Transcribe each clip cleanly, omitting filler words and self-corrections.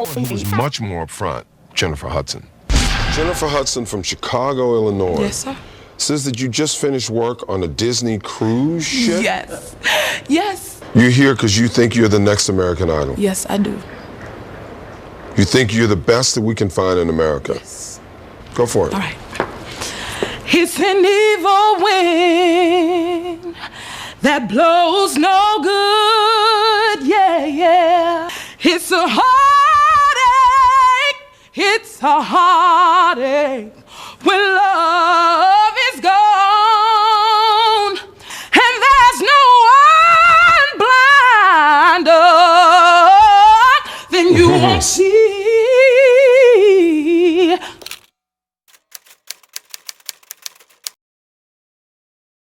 He was much more upfront, Jennifer Hudson. Jennifer Hudson from Chicago, Illinois. Yes, sir. Says that you just finished work on a Disney cruise ship? Yes. Yes. You're here because you think you're the next American Idol? Yes, I do. You think you're the best that we can find in America? Yes. Go for it. All right. It's an evil wind that blows no good, yeah, yeah. It's a heartache, it's a heartache when love is gone. And there's no one blinder than you won't see.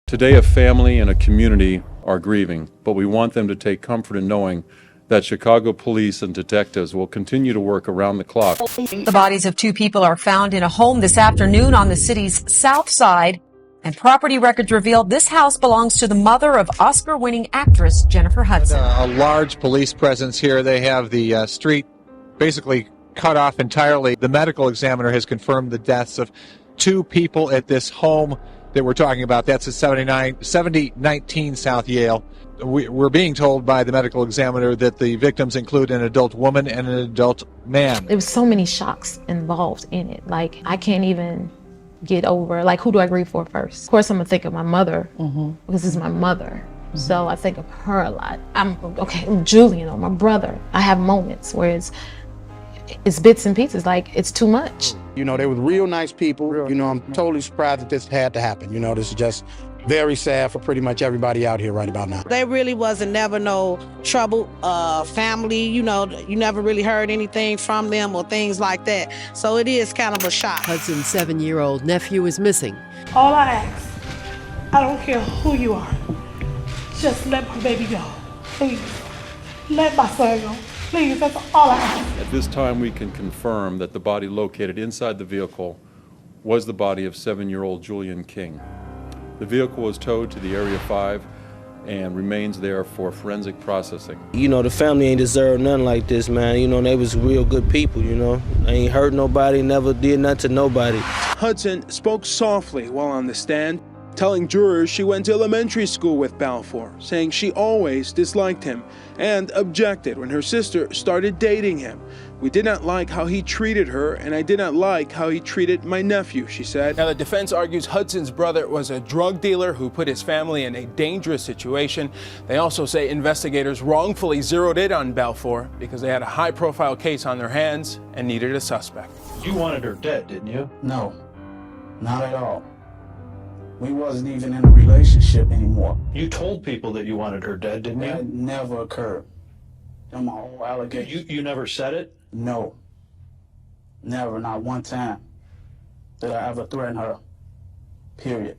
Today, a family and a community are grieving, but we want them to take comfort in knowing that Chicago police and detectives will continue to work around the clock. The bodies of two people are found in a home this afternoon on the city's south side, and property records reveal this house belongs to the mother of Oscar-winning actress Jennifer Hudson. A large police presence here. They have the street basically cut off entirely. The medical examiner has confirmed the deaths of two people at this home that we're talking about. That's at 7019 South Yale. We're being told by the medical examiner that the victims include an adult woman and an adult man. There was so many shocks involved in it. Like, I can't even get over, like, who do I grieve for first? Of course, I'm gonna think of my mother, because it's my mother. So I think of her a lot. I'm Julian, or my brother. I have moments where it's bits and pieces, like it's too much. You know, they were real nice people. You know, I'm totally surprised that this had to happen. You know, this is just very sad for pretty much everybody out here right about now. They really wasn't never no trouble family. You know, you never really heard anything from them or things like that. So it is kind of a shock. Hudson's 7-year-old nephew is missing. All I ask, I don't care who you are, just let my baby go, please. Let my son go. Please, that's all I ask. At this time, we can confirm that the body located inside the vehicle was the body of 7-year-old Julian King. The vehicle was towed to the Area 5 and remains there for forensic processing. You know, the family ain't deserved nothing like this, man. You know, they was real good people, you know. They ain't hurt nobody, never did nothing to nobody. Hudson spoke softly while on the stand, telling jurors she went to elementary school with Balfour, saying she always disliked him and objected when her sister started dating him. We did not like how he treated her, and I did not like how he treated my nephew, she said. Now, the defense argues Hudson's brother was a drug dealer who put his family in a dangerous situation. They also say investigators wrongfully zeroed in on Balfour because they had a high-profile case on their hands and needed a suspect. You wanted her dead, didn't you? No, not at all. We wasn't even in a relationship anymore. You told people that you wanted her dead, didn't you? That never occurred. Them my whole allegations. You never said it? No. Never, not one time did I ever threaten her. Period.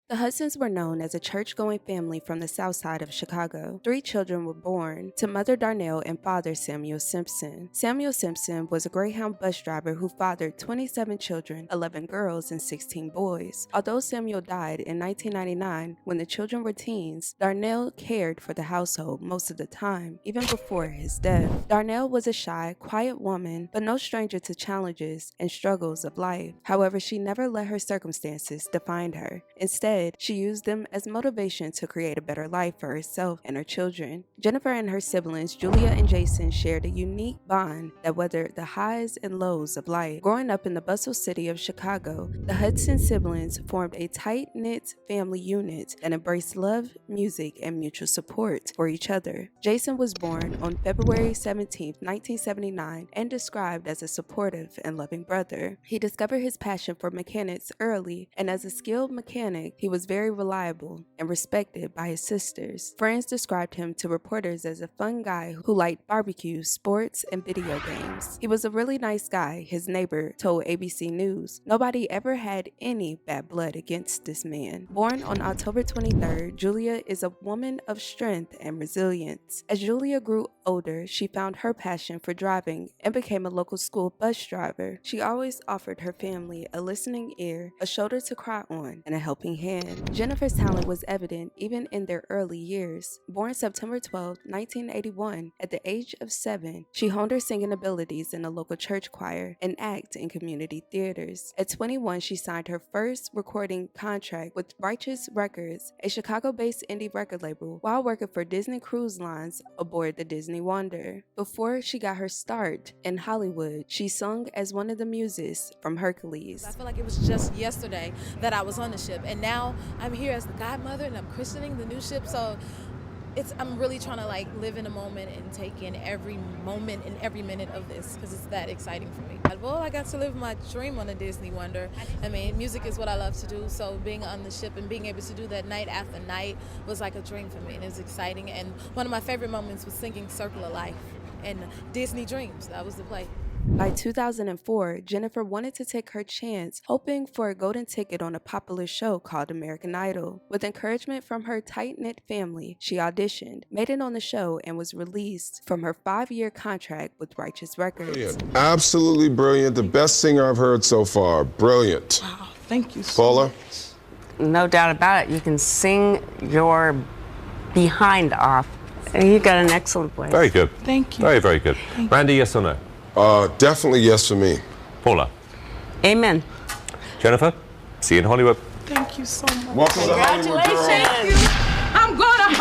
The Hudsons were known as a church-going family from the south side of Chicago. 3 children were born to Mother Darnell and Father Samuel Simpson. Samuel Simpson was a Greyhound bus driver who fathered 27 children, 11 girls and 16 boys. Although Samuel died in 1999 when the children were teens, Darnell cared for the household most of the time, even before his death. Darnell was a shy, quiet woman, but no stranger to challenges and struggles of life. However, she never let her circumstances define her. Instead, she used them as motivation to create a better life for herself and her children. Jennifer and her siblings, Julia and Jason, shared a unique bond that weathered the highs and lows of life. Growing up in the bustle city of Chicago, the Hudson siblings formed a tight-knit family unit that embraced love, music, and mutual support for each other. Jason was born on February 17, 1979, and described as a supportive and loving brother. He discovered his passion for mechanics early, and as a skilled mechanic, he was very reliable and respected by his sisters. Friends described him to reporters as a fun guy who liked barbecue, sports, and video games. He was a really nice guy, his neighbor told ABC News. Nobody ever had any bad blood against this man. Born on October 23rd, Julia is a woman of strength and resilience. As Julia grew older, she found her passion for driving and became a local school bus driver. She always offered her family a listening ear, a shoulder to cry on, and a helping hand. Jennifer's talent was evident even in their early years. Born September 12, 1981, at the age of 7, she honed her singing abilities in a local church choir and act in community theaters. At 21, she signed her first recording contract with Righteous Records, a Chicago-based indie record label, while working for Disney Cruise Lines aboard the Disney Wonder. Before she got her start in Hollywood, she sung as one of the muses from Hercules. I feel like it was just yesterday that I was on the ship, and now I'm here as the godmother and I'm christening the new ship, so I'm really trying to like live in a moment and take in every moment and every minute of this because it's that exciting for me. Well, I got to live my dream on the Disney Wonder. I mean, music is what I love to do, so being on the ship and being able to do that night after night was like a dream for me, and it was exciting. And one of my favorite moments was singing Circle of Life and Disney Dreams. That was the play. By 2004, Jennifer wanted to take her chance, hoping for a golden ticket on a popular show called American Idol. With encouragement from her tight-knit family, she auditioned, made it on the show, and was released from her 5-year contract with Righteous Records. Brilliant. Absolutely brilliant. The best singer I've heard so far. Brilliant. Wow, thank you so Paula? much. No doubt about it. You can sing your behind off. You've got an excellent voice. Very good. Thank you. Very, very good. Randy, yes or no? Definitely yes for me. Paula? Amen. Jennifer? See you in Hollywood. Thank you so much. Welcome to Hollywood, girl. Thank you. I'm gonna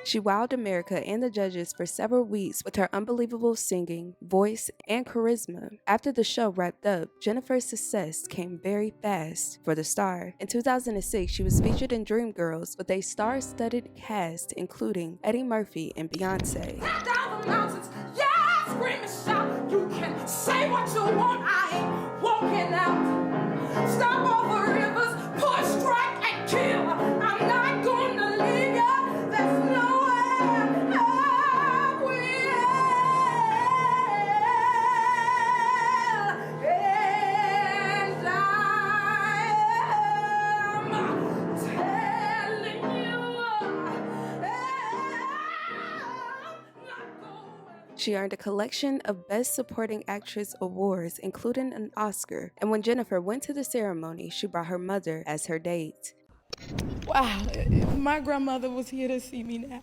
She wowed America and the judges for several weeks with her unbelievable singing, voice, and charisma. After the show wrapped up, Jennifer's success came very fast for the star. In 2006, she was featured in Dreamgirls with a star-studded cast including Eddie Murphy and Beyonce. down the mountains. Yeah, scream and shout. You can say what you want. I ain't walking out. Stop over rivers, push, strike, and kill. I'm not gonna leave ya. There's nowhere I will. And I'm telling you. She earned a collection of Best Supporting Actress awards, including an Oscar. And when Jennifer went to the ceremony, she brought her mother as her date. Wow, if my grandmother was here to see me now,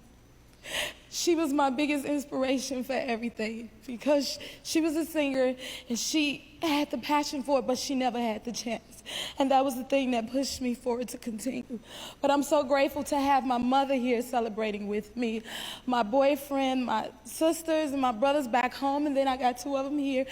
she was my biggest inspiration for everything because she was a singer and she had the passion for it, but she never had the chance. And that was the thing that pushed me forward to continue. But I'm so grateful to have my mother here celebrating with me, my boyfriend, my sisters, and my brothers back home, and then I got 2 of them here.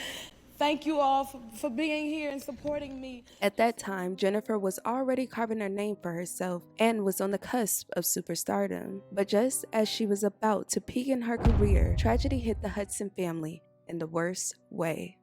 Thank you all for being here and supporting me. At that time, Jennifer was already carving her name for herself and was on the cusp of superstardom. But just as she was about to peak in her career, tragedy hit the Hudson family in the worst way.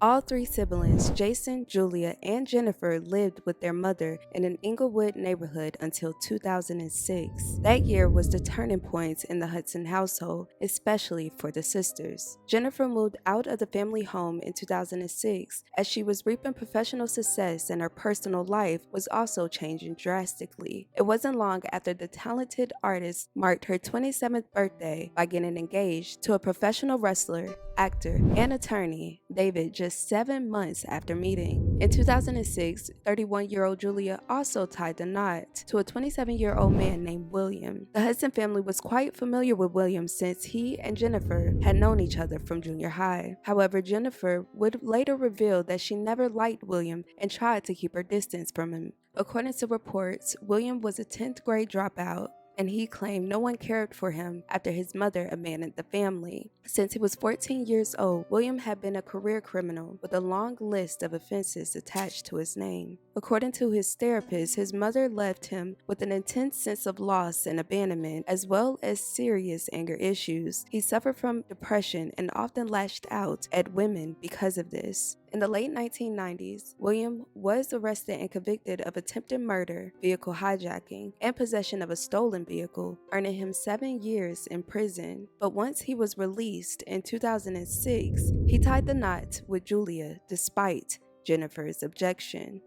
All 3 siblings, Jason, Julia, and Jennifer, lived with their mother in an Inglewood neighborhood until 2006. That year was the turning point in the Hudson household, especially for the sisters. Jennifer moved out of the family home in 2006 as she was reaping professional success and her personal life was also changing drastically. It wasn't long after the talented artist marked her 27th birthday by getting engaged to a professional wrestler, actor, and attorney, David, just 7 months after meeting. In 2006, 31-year-old Julia also tied the knot to a 27-year-old man named William. The Hudson family was quite familiar with William since he and Jennifer had known each other from junior high. However, Jennifer would later reveal that she never liked William and tried to keep her distance from him. According to reports, William was a 10th grade dropout, and he claimed no one cared for him after his mother abandoned the family. Since he was 14 years old, William had been a career criminal with a long list of offenses attached to his name. According to his therapist, his mother left him with an intense sense of loss and abandonment, as well as serious anger issues. He suffered from depression and often lashed out at women because of this. In the late 1990s, William was arrested and convicted of attempted murder, vehicle hijacking, and possession of a stolen vehicle, earning him 7 years in prison. But once he was released in 2006, he tied the knot with Julia despite Jennifer's objection.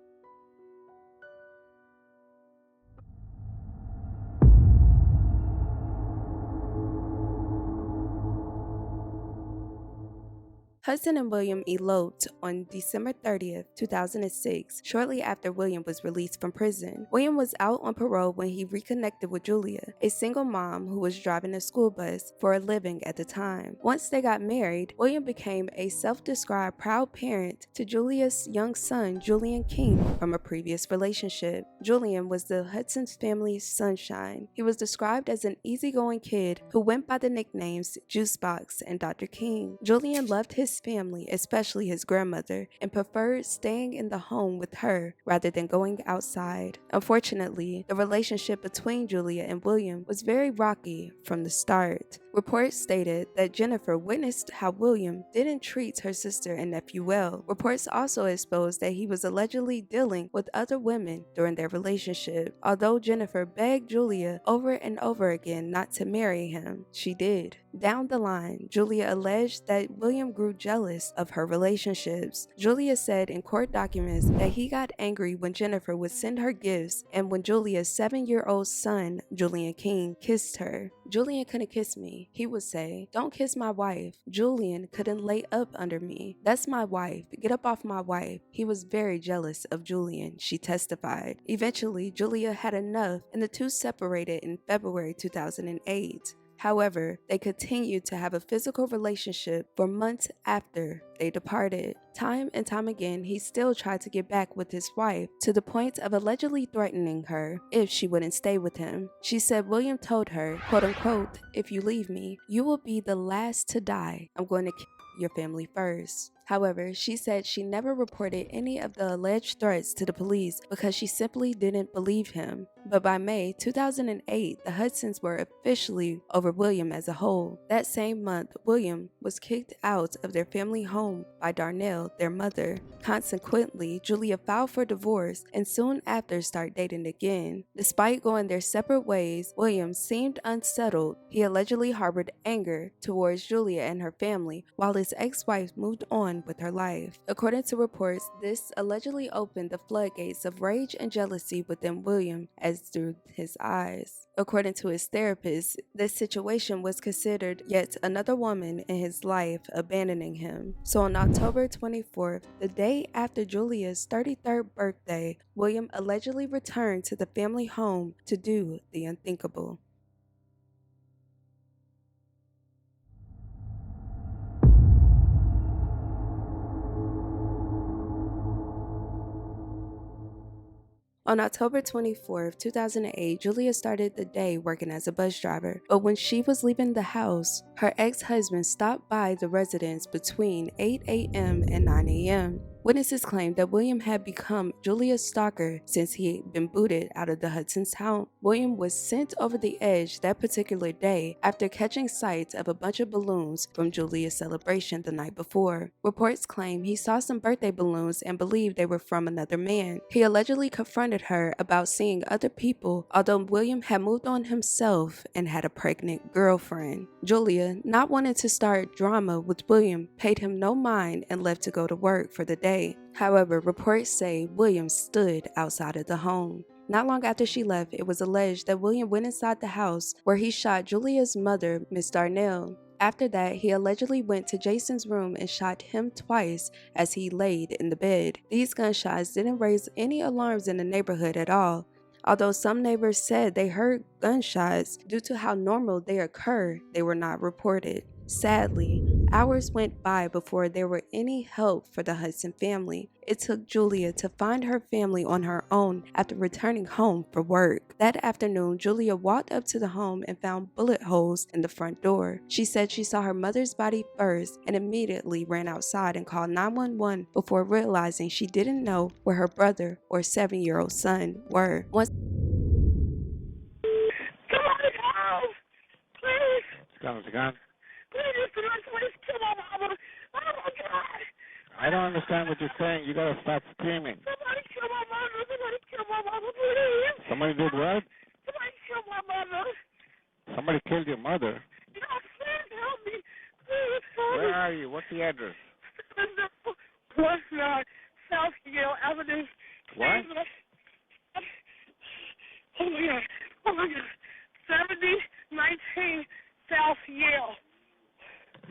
Hudson and William eloped on December 30th, 2006, shortly after William was released from prison. William was out on parole when he reconnected with Julia, a single mom who was driving a school bus for a living at the time. Once they got married, William became a self-described proud parent to Julia's young son, Julian King, from a previous relationship. Julian was the Hudson's family's sunshine. He was described as an easygoing kid who went by the nicknames Juicebox and Dr. King. Julian loved his family, especially his grandmother, and preferred staying in the home with her rather than going outside. Unfortunately, the relationship between Julia and William was very rocky from the start. Reports stated that Jennifer witnessed how William didn't treat her sister and nephew well. Reports also exposed that he was allegedly dealing with other women during their relationship. Although Jennifer begged Julia over and over again not to marry him, she did. Down the line, Julia alleged that William grew jealous of her relationships. Julia said in court documents that he got angry when Jennifer would send her gifts and when Julia's 7-year-old son, Julian King, kissed her. "Julian couldn't kiss me," he would say. "Don't kiss my wife. Julian couldn't lay up under me. That's my wife. Get up off my wife." He was very jealous of Julian, she testified. Eventually, Julia had enough and the two separated in February 2008. However, they continued to have a physical relationship for months after they departed. Time and time again, he still tried to get back with his wife, to the point of allegedly threatening her if she wouldn't stay with him. She said William told her, quote unquote, "If you leave me, you will be the last to die. I'm going to kill your family first." However, she said she never reported any of the alleged threats to the police because she simply didn't believe him. But by May 2008, the Hudsons were officially over William as a whole. That same month, William was kicked out of their family home by Darnell, their mother. Consequently, Julia filed for divorce and soon after started dating again. Despite going their separate ways, William seemed unsettled. He allegedly harbored anger towards Julia and her family, while his ex-wife moved on with her life. According to reports, this allegedly opened the floodgates of rage and jealousy within William as through his eyes. According to his therapist, this situation was considered yet another woman in his life abandoning him. So on October 24th, the day after Julia's 33rd birthday, William allegedly returned to the family home to do the unthinkable. On October 24, 2008, Julia started the day working as a bus driver, but when she was leaving the house, her ex-husband stopped by the residence between 8 a.m. and 9 a.m. Witnesses claimed that William had become Julia's stalker since he had been booted out of the Hudson's home. William was sent over the edge that particular day after catching sight of a bunch of balloons from Julia's celebration the night before. Reports claim he saw some birthday balloons and believed they were from another man. He allegedly confronted her about seeing other people, although William had moved on himself and had a pregnant girlfriend. Julia, not wanting to start drama with William, paid him no mind and left to go to work for the day. However, reports say William stood outside of the home. Not long after she left, it was alleged that William went inside the house where he shot Julia's mother, Miss Darnell. After that, he allegedly went to Jason's room and shot him twice as he laid in the bed. These gunshots didn't raise any alarms in the neighborhood at all. Although some neighbors said they heard gunshots, due to how normal they occur, they were not reported. Sadly, Hours went by before there were any help for the Hudson family. It took Julia to find her family on her own after returning home for work. That afternoon, Julia walked up to the home and found bullet holes in the front door. She said she saw her mother's body first and immediately ran outside and called 911 before realizing she didn't know where her brother or 7-year-old son were. Once I don't understand what you're saying. You gotta stop screaming. Somebody kill my mother. Somebody kill my mother, please. Somebody did what? Somebody kill my mother. Somebody killed your mother. Please help me. Please help me. Where are you? What's the address? What's not South Yale Avenue? What? Oh my God. Oh my God. 7019 South Yale.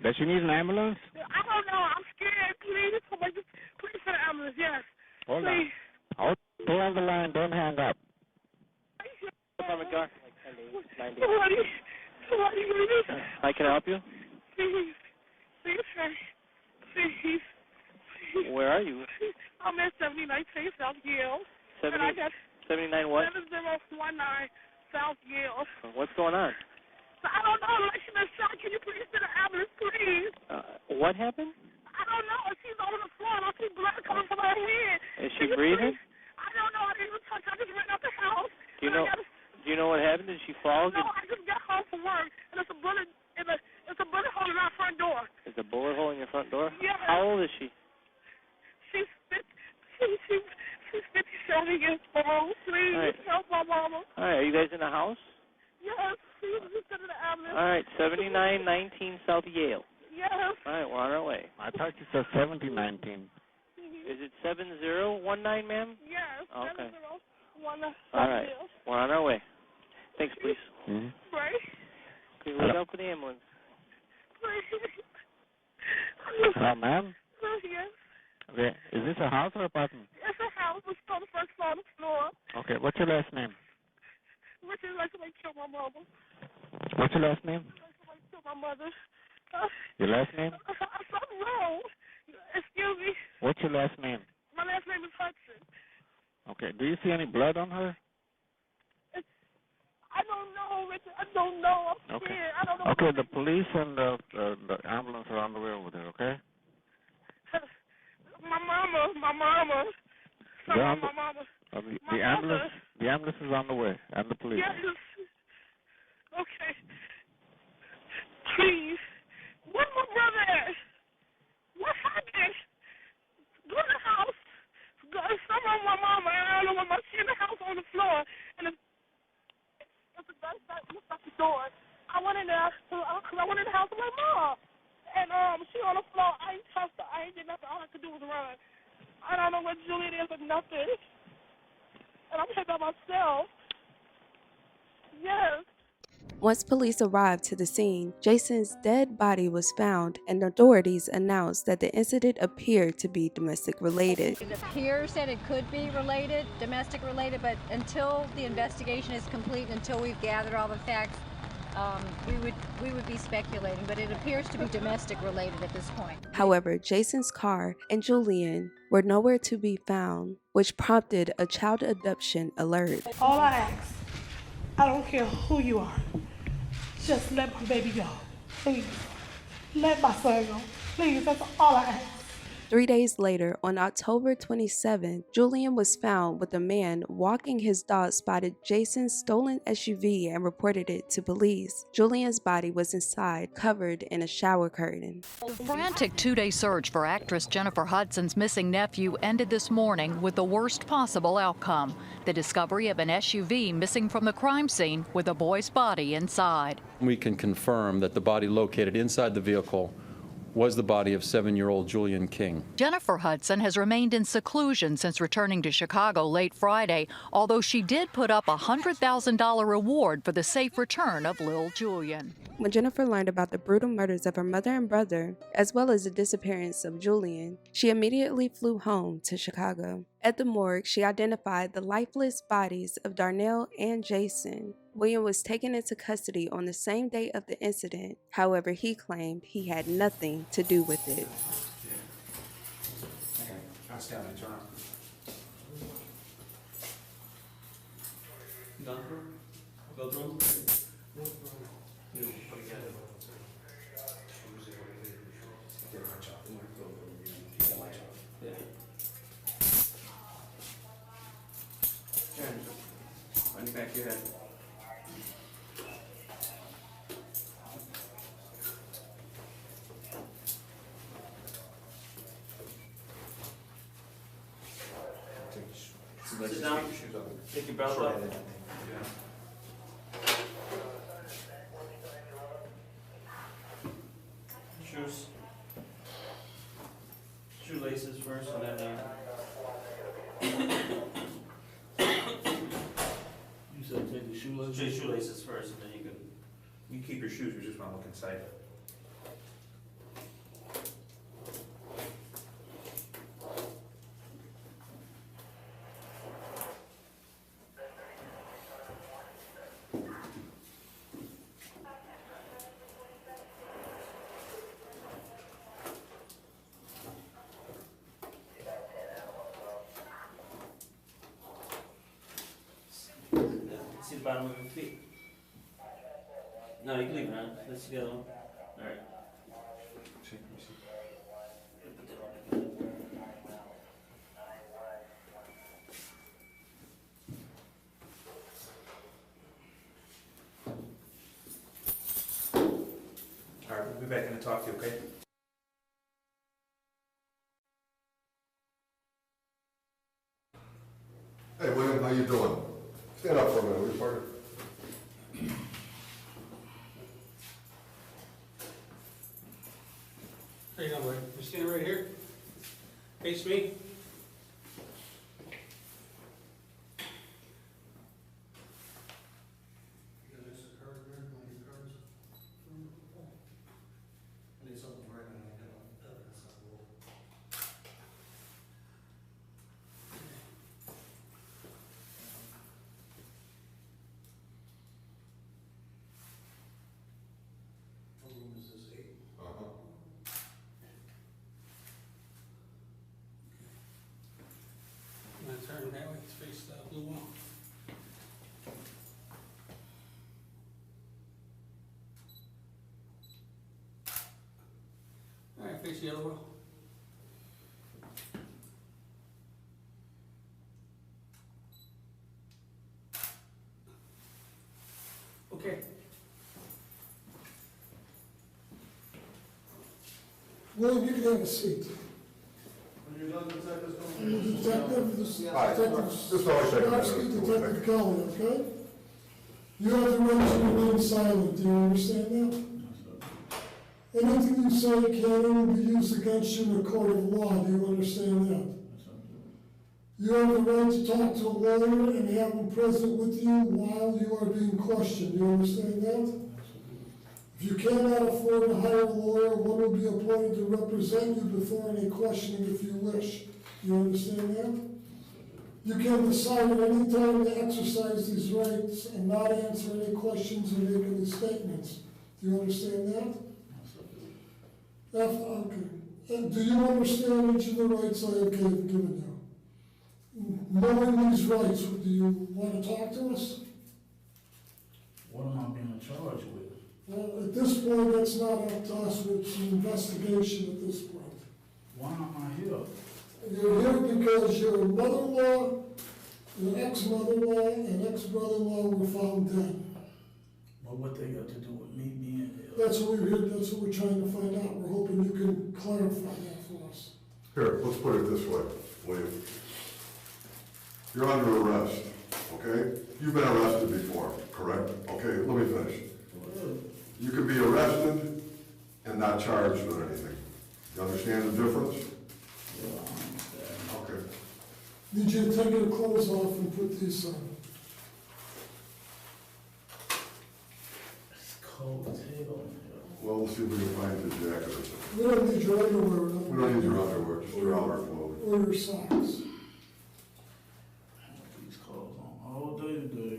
Does she need an ambulance? I don't know. I'm scared. Please, somebody, please send an ambulance. Yes. Hold please. on. Stay on the line. Don't hang up. Somebody, please. I can help you? Please. Please, please. Where are you? I'm at 7019 South Yale. 79 what? 7019 South Yale. What's going on? I don't know. Like she been shot. Can you please send an ambulance, please? What happened? I don't know. She's on the floor. I see blood coming from her head. Is she breathing? I don't know. I didn't even touch her. I just ran out the house. Do you know what happened? Did she fall? No, I just got home from work, and it's a bullet hole in our front door. Is a bullet hole in your front door? Yeah. How old is she? She's 57 years old. Please help my mama. All right. Are you guys in the house? Yes. Please just send an ambulance. All right. 7919 South Yale. Yes. All right. We're on our way. I thought you said 7019. Is it 7019, ma'am? Yes. Okay. 7019. All right. We're on our way. Thanks, please. Right. Okay, look out for the ambulance. Please. Hello, ma'am? Yes. Okay. Is this a house or apartment? It's a house. It's on the first floor. Okay. What's your last name? Richard, like somebody killed my mother. What's your last name? Like somebody killed my mother. Your last name? Something wrong. Excuse me. What's your last name? My last name is Hudson. Okay. Do you see any blood on her? I don't know, Richard. I don't know. I'm scared. I don't know. Okay, the police and the ambulance are on the way over there, okay? My mama. Sorry, my mama. The ambulance is on the way, and the police. Yes. Okay. Please. Where's my brother at? What happened? Go to the house. Someone, my mama, and I don't know what she's in the house on the floor, and it's a gunshot looks out the door. I went in there because I went in the house with my mom, and she on the floor. I ain't touched her. I ain't did nothing. All I could do was run. I don't know where Juliet is or nothing, and I'm here by myself. Yes. Once police arrived to the scene, Jason's dead body was found, and authorities announced that the incident appeared to be domestic related. It appears that it could be related, domestic related, but until the investigation is complete, until we've gathered all the facts, we would be speculating, but it appears to be domestic related at this point. However, Jason's car and Julian were nowhere to be found, which prompted a child abduction alert. All I ask, I don't care who you are, just let my baby go. Please. Let my son go. Please, that's all I ask. 3 days later, on October 27, Julian was found with a man walking his dog spotted Jason's stolen SUV and reported it to police. Julian's body was inside, covered in a shower curtain. A frantic two-day search for actress Jennifer Hudson's missing nephew ended this morning with the worst possible outcome: the discovery of an SUV missing from the crime scene with a boy's body inside. We can confirm that the body located inside the vehicle was the body of 7-year-old Julian King. Jennifer Hudson has remained in seclusion since returning to Chicago late Friday, although she did put up a $100,000 reward for the safe return of Lil Julian. When Jennifer learned about the brutal murders of her mother and brother, as well as the disappearance of Julian, she immediately flew home to Chicago. At the morgue, she identified the lifeless bodies of Darnell and Jason. William was taken into custody on the same day of the incident. However, he claimed he had nothing to do with it. Okay, I'll stand and turn. Go through. Running back your head. Sit down. Take your belt off. Shoes. Shoelaces first, and then You said take the shoelaces? shoelaces first, and then you keep your shoes. We just want to look inside. See the bottom of your feet? No, you can leave it on. Let's see the other one. Alright. Alright, we'll be back in to talk to you, okay? Hey, William, how you doing? Stand up for a minute, will you, partner? How you doing, buddy? You standing right here? Face me. Turn that way, face the blue wall. All right, face the other wall. Okay. William, you can have a seat. When you're done, detectives Detective Kelly, okay? You have the right to remain silent, do you understand that? Anything you say can only be used against you in a court of law, do you understand that? You have the right to talk to a lawyer and have him present with you while you are being questioned, do you understand that? If you cannot afford to hire a lawyer, one will be appointed to represent you before any questioning if you wish. Do you understand that? You can decide at any time to exercise these rights and not answer any questions or make any statements. Do you understand that? Okay. And do you understand each of the rights I have given you? Knowing these rights, do you want to talk to us? What am I being charged with? Well, at this point, that's not up to us. It's an investigation at this point. Why am I here? You're here because your mother-in-law, your ex-mother-in-law, and ex-brother-in-law were found dead. But what they got to do with me being here? That's what we're here. That's what we're trying to find out. We're hoping you can clarify that for us. Here, let's put it this way, William. You're under arrest, okay? You've been arrested before, correct? Okay, let me finish. You can be arrested and not charged with anything. You understand the difference? Yeah, I understand. Okay. Need you to take your clothes off and put these on. It's cold as hell in here. Well, we'll see if we can find the jacket or something. We don't need your underwear. We don't need your underwear, just your outer clothing. Or your socks. I have these clothes on all day today.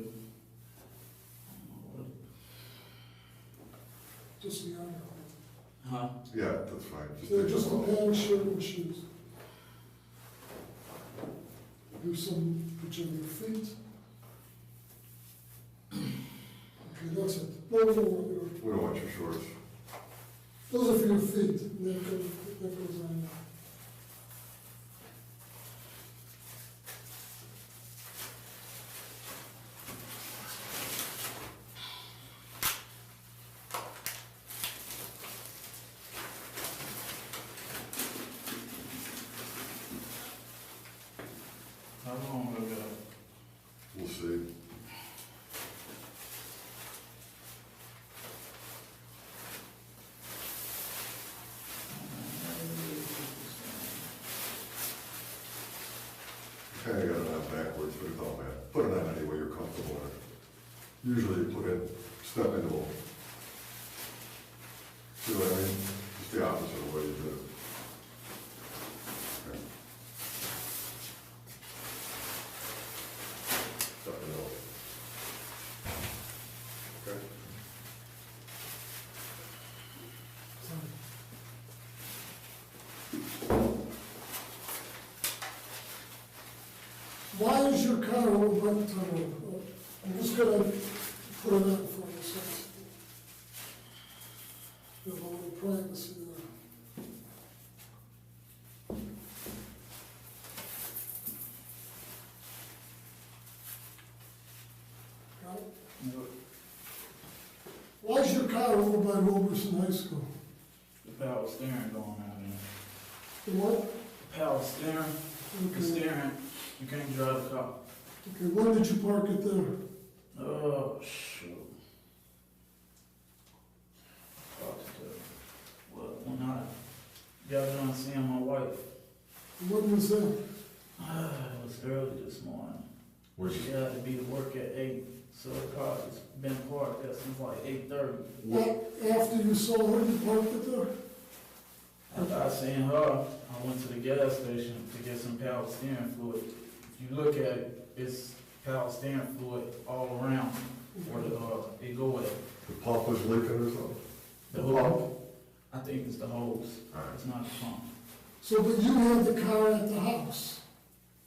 Just the underwear. Huh? Yeah, that's fine. So take just a them off. pants, shirt, and shoes. Do some, put you on your feet. Okay, that's it. No, We don't want your shorts. those are for your feet. That goes on now. How long ago? We'll see. Kinda got it on backwards, but it don't matter. Put it on any way you're comfortable in it. Usually you put in, step into them. See what I mean? Just the opposite of the way you did it. Okay. Step into them. Okay? Why is your car over by the tunnel? I'm just gonna put it out for you, so you have a little privacy there. Got it? Why is your car over by Roberson High School? The power steering going on there. The what? Power steering, the steering, you can't drive the car. Okay, when did you park it there? Oh, shoot. Well, when I got done seeing my wife, When was that? it was early this morning. Where's She had to be to work at 8, so the car has been parked there since like 8:30. After you saw her, you parked it there? After I seen her, I went to the gas station to get some power steering fluid. If you look at it, it's power steering fluid all around where it go at. The pump was leaking or something? The hose, I think it's the hose. It's not the pump. So, but you had the car at the house?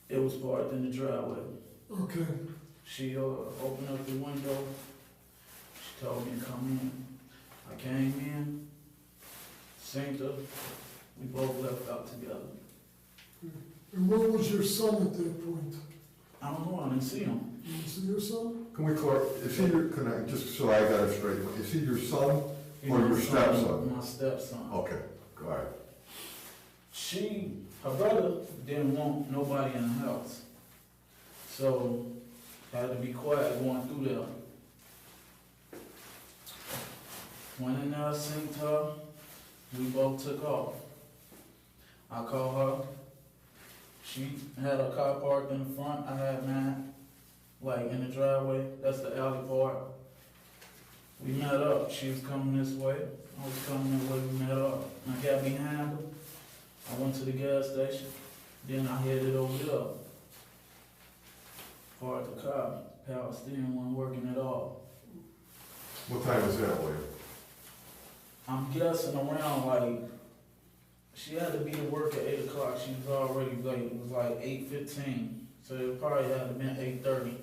It was parked in the driveway. Okay. She opened up the window. She told me to come in. I came in, seen her. We both left out together. And where was your son at that point? I don't know, I didn't see him. You didn't see your son? Can we clarify, is he your, can I, just so I got it straight, is he your son He's or my your son, stepson? My stepson. Okay, go ahead. Her brother didn't want nobody in the house. So, had to be quiet going through there. Went in there, seen her, we both took off. I called her. She had her car parked in the front, I had mine, like in the driveway, that's the alley part. We met up, she was coming this way, I was coming that way, we met up. And I got behind her, I went to the gas station, then I headed over there. Parked the car, power steering wasn't working at all. What time was that, William? I'm guessing around like, she had to be to work at 8 o'clock, she was already late, it was like 8:15. So it probably had to been 8:30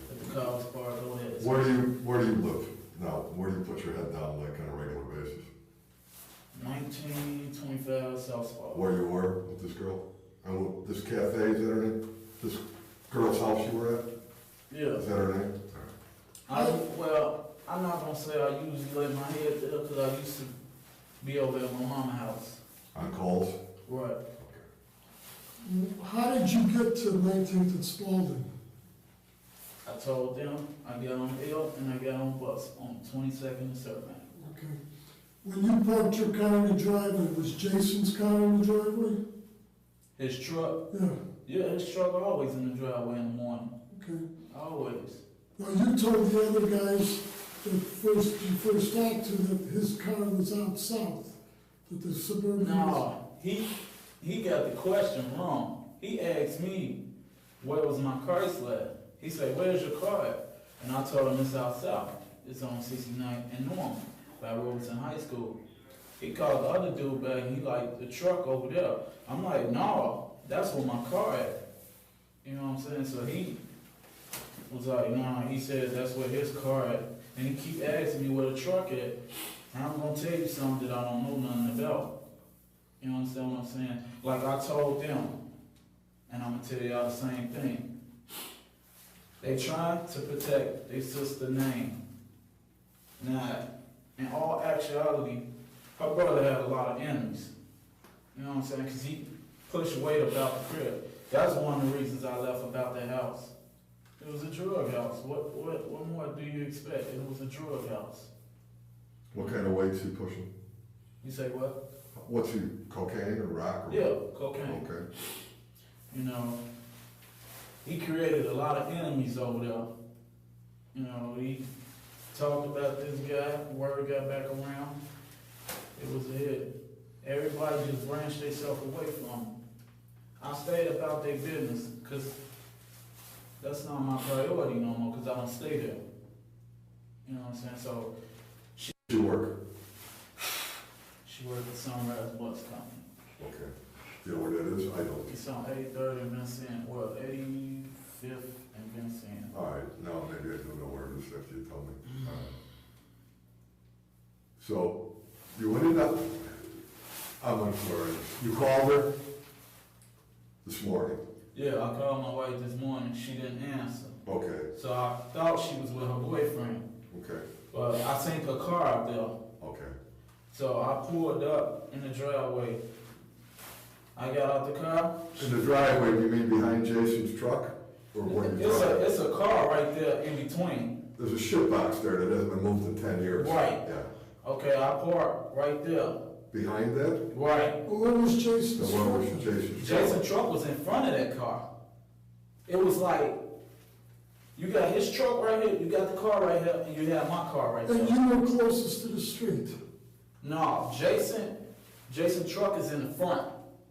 that the car was parked over there. Where do you live now? Where do you put your head down like on a regular basis? 1925 South Spa. Where you were with this girl? And this cafe, is that her name? This girl's house you were at? Yeah. Is that her name? Well, I'm not gonna say I usually lay my head there because I used to be over at my mama's house. On calls? Right. How did you get to 19th and Spalding? I told them I got on L and I got on bus on 22nd and Survey. Okay. When you parked your car in the driveway, was Jason's car in the driveway? His truck? Yeah. Yeah, his truck always in the driveway in the morning. Okay. Always. Now, you told the other guys that you first talked to that his car was out south, that the Suburban No, he got the question wrong. He asked me, where was my Chrysler at? He said, where's your car at? And I told him it's out south. It's on 69th and Norman. by Robertson High School. He called the other dude back, and he like, the truck over there. I'm like, no, that's where my car at. You know what I'm saying? So he was like, nah, he said that's where his car at. And he keep asking me where the truck at. And I'm gonna tell you something that I don't know nothing about. You understand what I'm saying? Like I told them, and I'm gonna tell y'all the same thing. They tried to protect their sister's name. Now, in all actuality, her brother had a lot of enemies. You know what I'm saying? Because he pushed weight about the crib. That's one of the reasons I left about that house. It was a drug house. What more do you expect? It was a drug house. What kind of weights he pushing? You say what? What's he, cocaine or rock? Or Yeah, cocaine. Okay. You know, he created a lot of enemies over there. You know, he talked about this guy, word got back around. It was a hit. Everybody just branched themselves away from him. I stayed about their business because that's not my priority no more because I don't stay there. You know what I'm saying? So She work? she worked at Sunrise Bus Company. Okay. You know where that is? I don't. It's on 83rd and Vincent, well, 85th and Vincent. All right, now maybe I do know where it is after you tell me. All right. So, you ended up, I'm unclear, you called her this morning? Yeah, I called my wife this morning, she didn't answer. Okay, So I thought she was with her boyfriend, okay, but I seen her car out there. okay. So I pulled up in the driveway. I got out the car. In the driveway, you mean behind Jason's truck? Or what? It's a car right there in between. There's a shit box there that hasn't been moved in 10 years. Right. Yeah. Okay, I parked right there. Behind that? Right. Well, what was Jason's The one truck? with Jason's truck? Jason's truck was in front of that car. It was like, you got his truck right here, you got the car right here, and you have my car right there. And you were closest to the street. No, Jason's truck is in the front.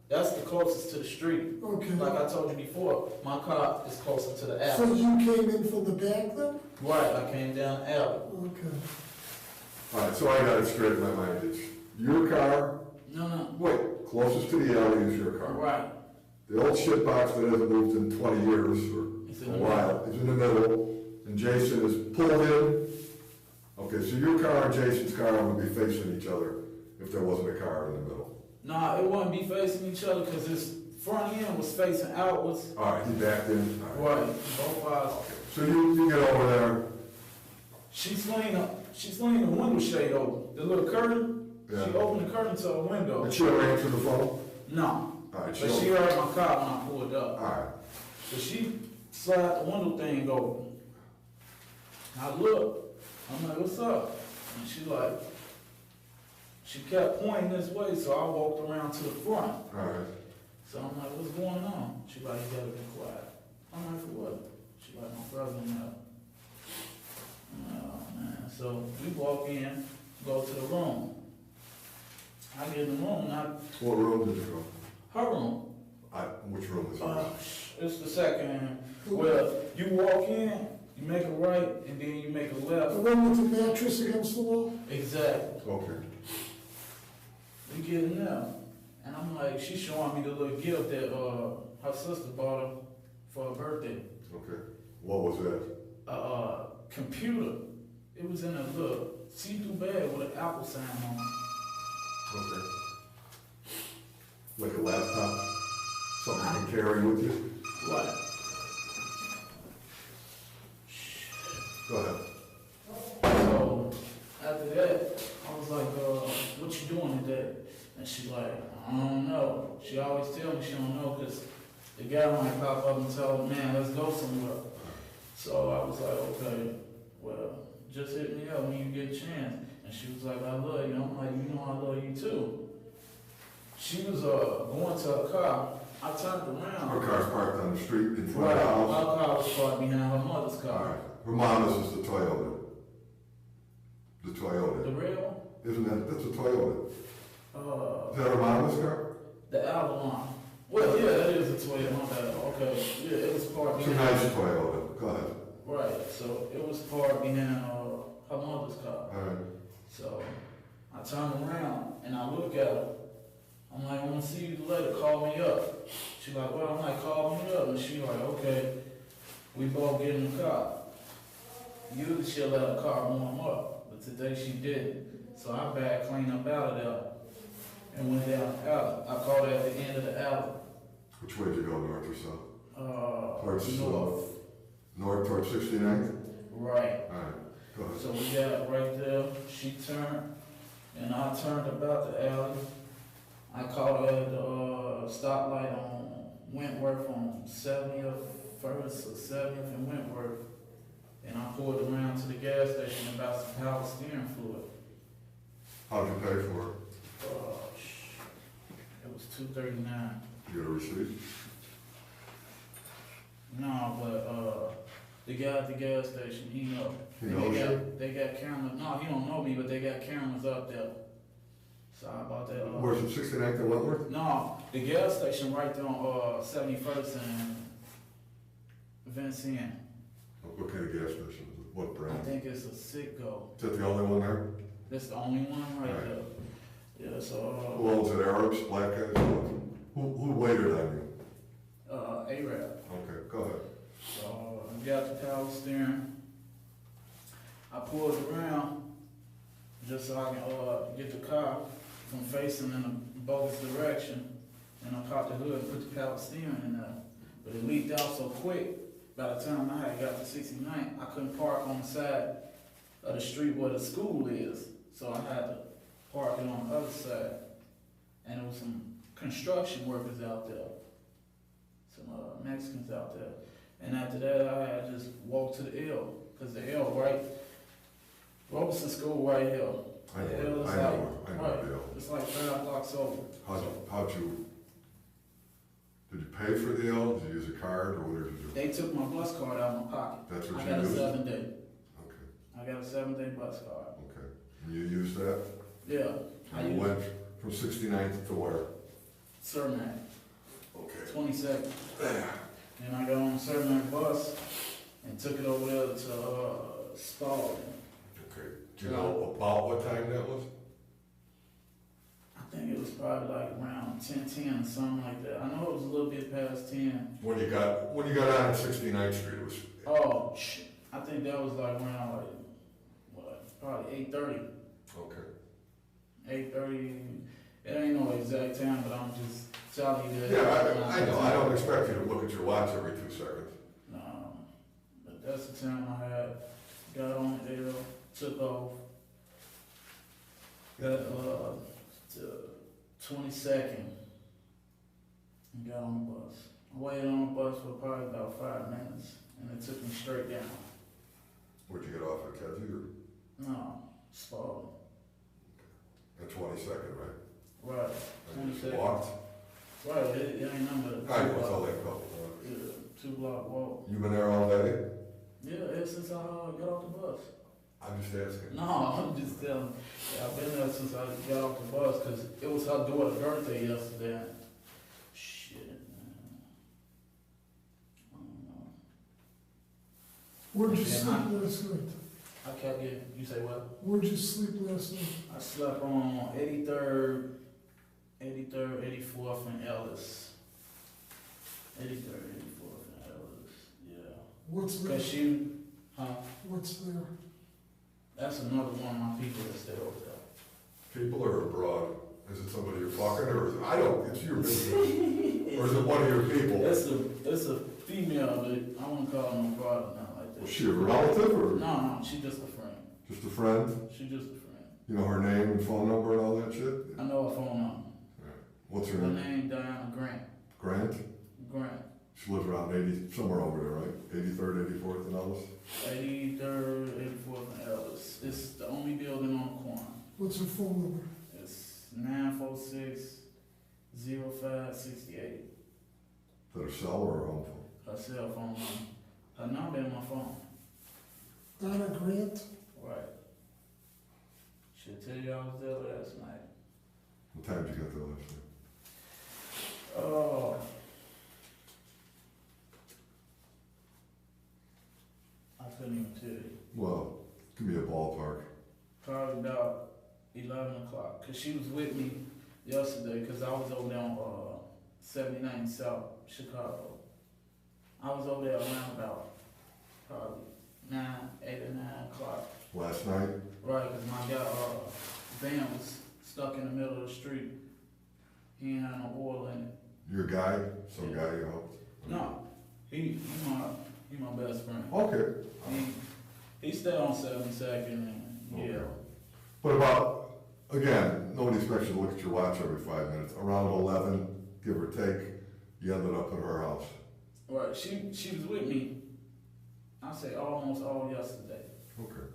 That's the closest to the street. Okay. Like I told you before, my car is closer to the So alley. you came in from the back then? Right, I came down the alley. Okay. All right, so I got it straight in my mind. It's your car. No. Wait, closest to the alley is your car. Right. The old shit box that hasn't moved in 20 years or a while is in the middle, and Jason is pulled in. Okay, so your car and Jason's car would be facing each other if there wasn't a car in the middle. Nah, it wouldn't be facing each other because his front end was facing outwards. All right, he backed in. All right. Right, both eyes. So you get over there. She's leaning the window shade open. The little curtain, Yeah. she opened the curtain to a window. And she'll answer the phone? No. All right, But she heard my car when I pulled up. All right. So she slid the window thing open. I look, I'm like, what's up? And she kept pointing this way, so I walked around to the front. All right. So I'm like, what's going on? She like, you gotta be quiet. I'm like, for what? She like, my brother in there. Oh man, so we walk in, go to the room. I get in the room, What room did you go? her room. Which room is it? It's the second. Well, you walk in, you make a right, and then you make a left. The one with the mattress against the wall? Exactly. Okay. We get in there, and I'm like, she's showing me the little gift that her sister bought her for her birthday. Okay. What was that? A computer. It was in a little see-through bag with an Apple sign on it. Okay. Like a laptop? Something you can carry with you? What? Go ahead. So after that, I was like, what you doing today? And she like, I don't know. She always tell me she don't know because the guy might pop up and tell her, man, let's go somewhere. So I was like, okay, well, just hit me up when you get a chance. And she was like, I love you. I'm like, you know I love you too. She was going to her car. I turned around. Her car's parked on the street in front Right, of the my house? car was parked behind her mother's car. All right. Her mama's is the Toyota. The The Toyota. real? That's a Toyota. Is that her mama's car? The Avalon. Well, yeah, that is a Toyota, my bad. Okay, yeah, it was parked It's a behind. nice Toyota. Go ahead. Right, so it was parked behind her mother's car. All right. So I turn around and I look at her. I'm like, I want to see you later, call me up. She like, well, I'm like, call me up. And she like, okay, we both get in the car. Usually she'll let her car warm up, but today she didn't. So I backed clean up out of there and went down the alley. I called her at the end of the alley. Which way did you go, north or south? Towards north. North towards 69th? Right. All right, go ahead. So we got right there, she turned, and I turned about the alley. I caught her at the stoplight on Wentworth on 70th, 1st or 70th and Wentworth. And I pulled around to the gas station and bought some power steering fluid. How did you pay for it? It was $239. You got a receipt? No, but the guy at the gas station, he know. He knows you? They got cameras. No, he don't know me, but they got cameras up there. Sorry about that. Where's it, 69th and Wentworth? No, the gas station right there on 71st and Vincent. What kind of gas station is it? What brand? I think it's a Citgo. Is that the only one there? That's the only one right there. Yeah, so. Who owns it, Arabs, black guys? Who waited on you? Arab. Okay, go ahead. So I got the power steering. I pulled around just so I can get the car from facing in a bogus direction. And I popped the hood and put the power steering in there. But it leaked out so quick. By the time I had got to 69th, I couldn't park on the side of the street where the school is. So I had to park it on the other side. And there was some construction workers out there. Some Mexicans out there. And after that, I had just walked to the L. Because the L right, Robeson School right here. I know The L is the L. It's like 5 blocks over. How'd you, did you pay for the L? Did you use a card or what did you do? They took my bus card out of my pocket. That's what I you got used? a 7-day. Okay. I got a 7-day bus card. Okay. And you used that? Yeah. And you went from 69th to where? Cermak. Okay. 22nd. And I got on the Cermak bus and took it over there to Spalding. Okay. Do you know about what time that was? I think it was probably like around 10:10 or something like that. I know it was a little bit past 10. When you got on 69th Street, it was. Oh, shit. I think that was like around like, what, probably 8:30. Okay. 8:30. It ain't no exact time, but I'm just telling you that. Yeah, I know. I don't expect you to look at your watch every 2 seconds. No, but that's the time I had. Got on the L, took off. Got to 22nd and got on the bus. I waited on the bus for probably about 5 minutes, and it took me straight down. Where'd you get off at Kedzie or? No, Spalding. At 22nd, right? Right, And you 22nd. walked? Right, it ain't nothing but I know, it's only a couple blocks. Yeah, 2-block walk. You been there all day? Yeah, ever since I got off the bus. I'm just asking. No, I'm just telling. Yeah, I've been there since I got off the bus because it was her daughter's birthday yesterday. Shit, man. I don't know. Where'd you Yeah, sleep last night? I kept getting. You say what? Where'd you sleep last night? I slept on 83rd, 84th, and Ellis. 83rd, 84th, and Ellis. Yeah. What's there? Cause she, huh? What's there? That's another one of my people that stay over there. People are abroad. Is it somebody you're fucking or is it, I don't, it's your business. Or is it one of your people? It's a female, but I wouldn't call her no brother, not like that. Was she a relative or? No, she's just a friend. Just a friend? She's just a friend. You know her name and phone number and all that shit? I know her phone number. What's her Her name? name Diana Grant. Grant? Grant. She lives around 80, somewhere over there, right? 83rd, 84th and Ellis? 83rd, 84th, and Ellis. It's the only building on the corner. What's her phone number? It's 946-0568. Is that her cell or her home phone? Her cell phone number. Her number in my phone. Donna Grant? Right. Should tell you I was there last night. What time did you get there last night? Oh. I couldn't even tell you. Well, give me a ballpark. Probably about 11 o'clock. Cause she was with me yesterday, cause I was over there on 79 South Chicago. I was over there around about probably 8 or 9 o'clock. Last night? Right, cause my guy, van was stuck in the middle of the street. He ain't had no oil in it. Your guy? Some guy you helped? No, he my best friend. Okay. He stayed on 72nd and yeah. What about, again, nobody expects you to look at your watch every 5 minutes. Around 11, give or take, you ended up at her house. Right, she was with me, I say almost all yesterday. Okay.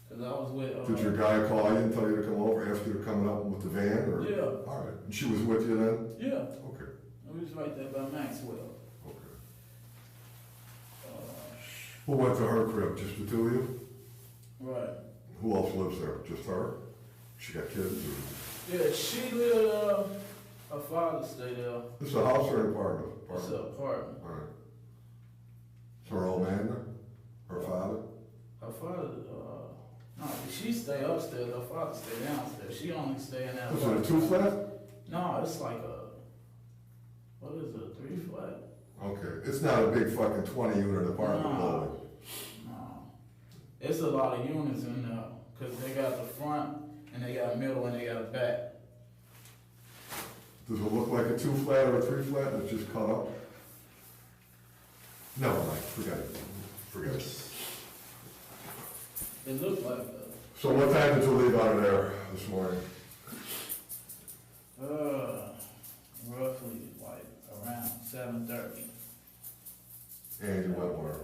Cause I was with. Did your guy call you and tell you to come over after you're coming up with the van, or? Yeah. All right. And she was with you then? Yeah. Okay. We was right there by Maxwell. Okay. Who went to her crib? Just the two of you? Right. Who else lives there? Just her? She got kids? Or? Yeah, she lived, her father stayed there. This is a house or an apartment? It's an apartment. All right. Is her old man there? Her father? Her father, no, she stay upstairs, her father stay downstairs. She only stay in that. Is it a 2-flat? No, it's like what is it, a 3-flat? Okay, it's not a big fucking 20-unit apartment building. No. It's a lot of units in there, cause they got the front, and they got middle, and they got a back. Does it look like a 2-flat or a 3-flat that's just cut up? No, Mike, forget it. Forget it. It looked like So what time did you leave out of there this morning? Roughly like around 7:30. And you went where?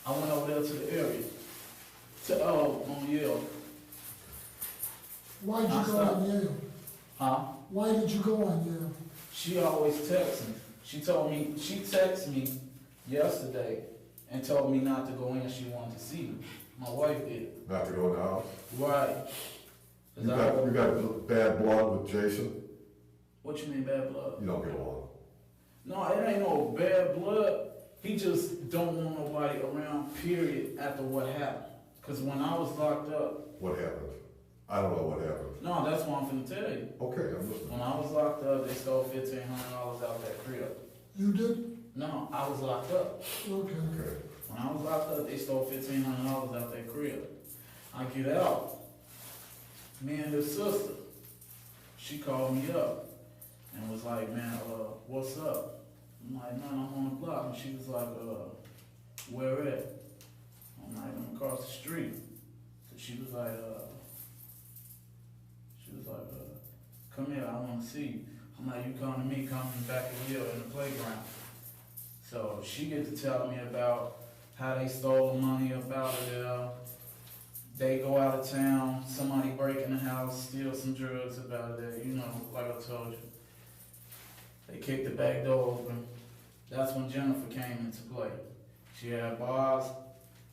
I went over there to the area, on Yale. Why did you go on Yale? Huh? Why did you go on Yale? She always texts me. She texted me yesterday and told me not to go in. She wanted to see me. My wife did. Not to go in the house? Right. You got bad blood with Jason? What you mean bad blood? You don't get along. No, it ain't no bad blood. He just don't want nobody around, period, after what happened. Because when I was locked up. What happened? I don't know what happened. No, that's what I'm finna tell you. Okay, I'm listening. When I was locked up, they stole $1,500 out that crib. You did? No, I was locked up. Okay. When I was locked up, they stole $1,500 out that crib. I get out. Me and his sister, she called me up and was like, man, what's up? I'm like, man, I'm on the block. And she was like, where at? I'm like, I'm across the street. So she was like, come here, I want to see you. I'm like, you come to me, come from back of here in the playground. So she get to tell me about how they stole money up out of there. They go out of town, somebody break in the house, steal some drugs up out of there, you know, like I told you. They kicked the back door open. That's when Jennifer came into play. She had bars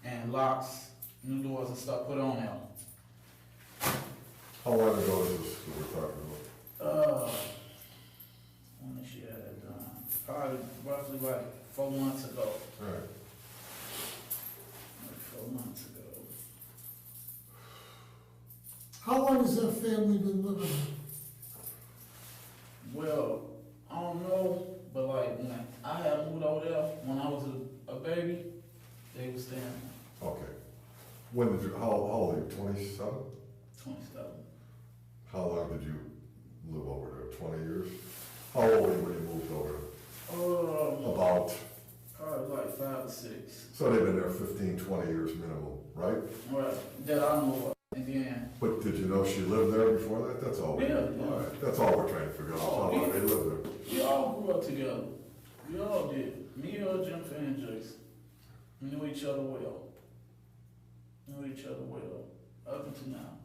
and locks, new doors and stuff put on there. How long ago is this that we're talking about? When did she had it done? Probably roughly like 4 months ago. All right. Like 4 months ago. How long has that family been living there? Well, I don't know, but like when I had moved over there when I was a baby, they was staying there. Okay. When did you, how old are you, 27? 27. How long did you live over there, 20 years? How old were you when you moved over there? About? Probably like 5 or 6. So they've been there 15, 20 years minimum, right? Right, that I know of. And But did you know she lived there before that? That's all. Yeah. All right. That's all we're trying to figure out, how long they lived there. we all grew up together. We all did. Me, Jennifer, and Jason. We knew each other well. Up until now.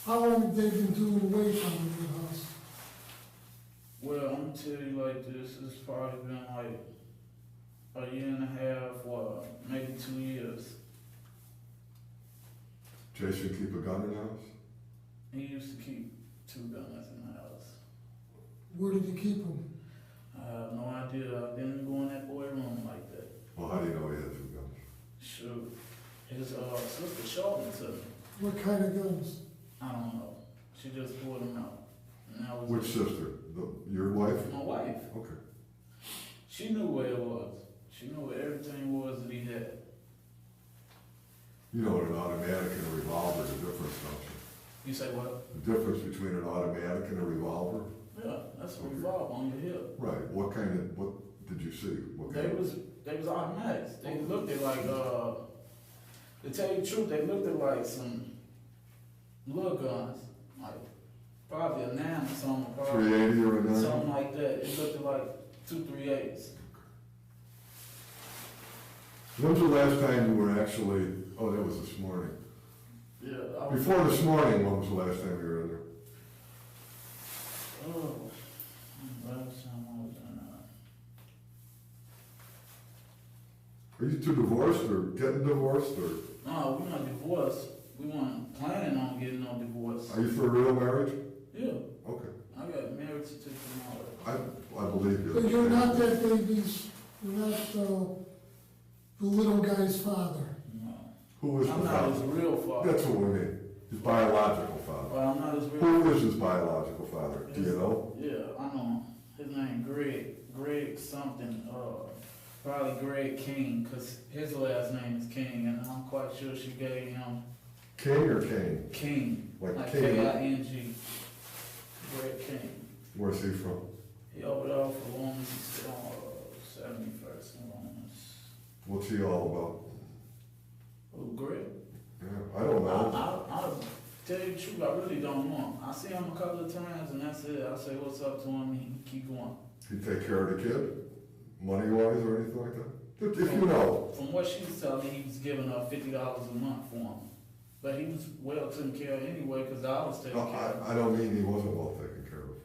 How long have they been doing away from your house? Well, I'm gonna tell you like this, it's probably been like a year and a half, or maybe 2 years. Jason keep a gun in the house? He used to keep 2 guns in the house. Where did you keep them? I have no idea. I didn't go in that boy room like that. Well, how do you know he had 2 guns? Shoot. His sister showed them to me. What kind of guns? I don't know. She just pulled them out. And that was Which it. sister? Your wife? My wife. Okay. She knew where it was. She knew where everything was that he had. You know what an automatic and a revolver, the difference, don't you? You say what? The difference between an automatic and a revolver? Yeah, that's a revolver on your hip. Right. What did you see? What They kind was automatics. They looked at like to tell you the truth, they looked at like some little guns, like probably a 9 or something. 380 or a 9? Something like that. It looked at like 2 3/8s. When's the last time you were actually, oh, that was this morning. Yeah. Before this morning, when was the last time you were in there? Oh, last time I was in Are you two divorced or getting divorced or? No, we're not divorced. We weren't planning on getting no divorce. Are you for a real marriage? Yeah. Okay. I got marriage certificate and all that. I believe you. But you're not that baby's, you're not the little guy's father. Who is I'm the not father? his real father. That's what we mean. His biological father. Well, I'm not his real Who is his biological father? Do you know? Yeah, I know. His name Greg something, probably Greg King, because his last name is King, and I'm quite sure she gave him King or Kane? King, like King. K-I-N-G. Greg King. Where's he from? He over there for Lawrence, he's on 71st and Lawrence. What's he all about? Oh, Greg? Yeah, I don't know. I'll tell you the truth, I really don't know. I see him a couple of times and that's it. I say what's up to him and he keep going. He take care of the kid? Money-wise or anything like that? If you know. From what she was telling me, he was giving her $50 a month for him. But he was well taken care of anyway, because I was taking care of him. I don't mean he wasn't well taken care of.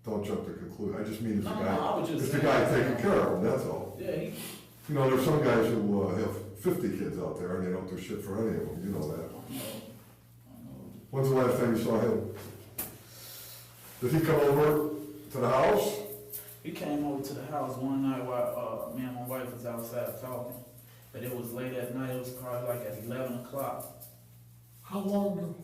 Don't jump to conclusion. I just mean I was just it's the saying, guy taking care of him, that's all. Yeah, You know, there's some guys who have 50 kids out there and they don't do shit for any of them, you know that. When's the last time you saw him? Did he come over to the house? He came over to the house one night while me and my wife was outside talking. But it was late at night, it was probably like at 11 o'clock. How long ago?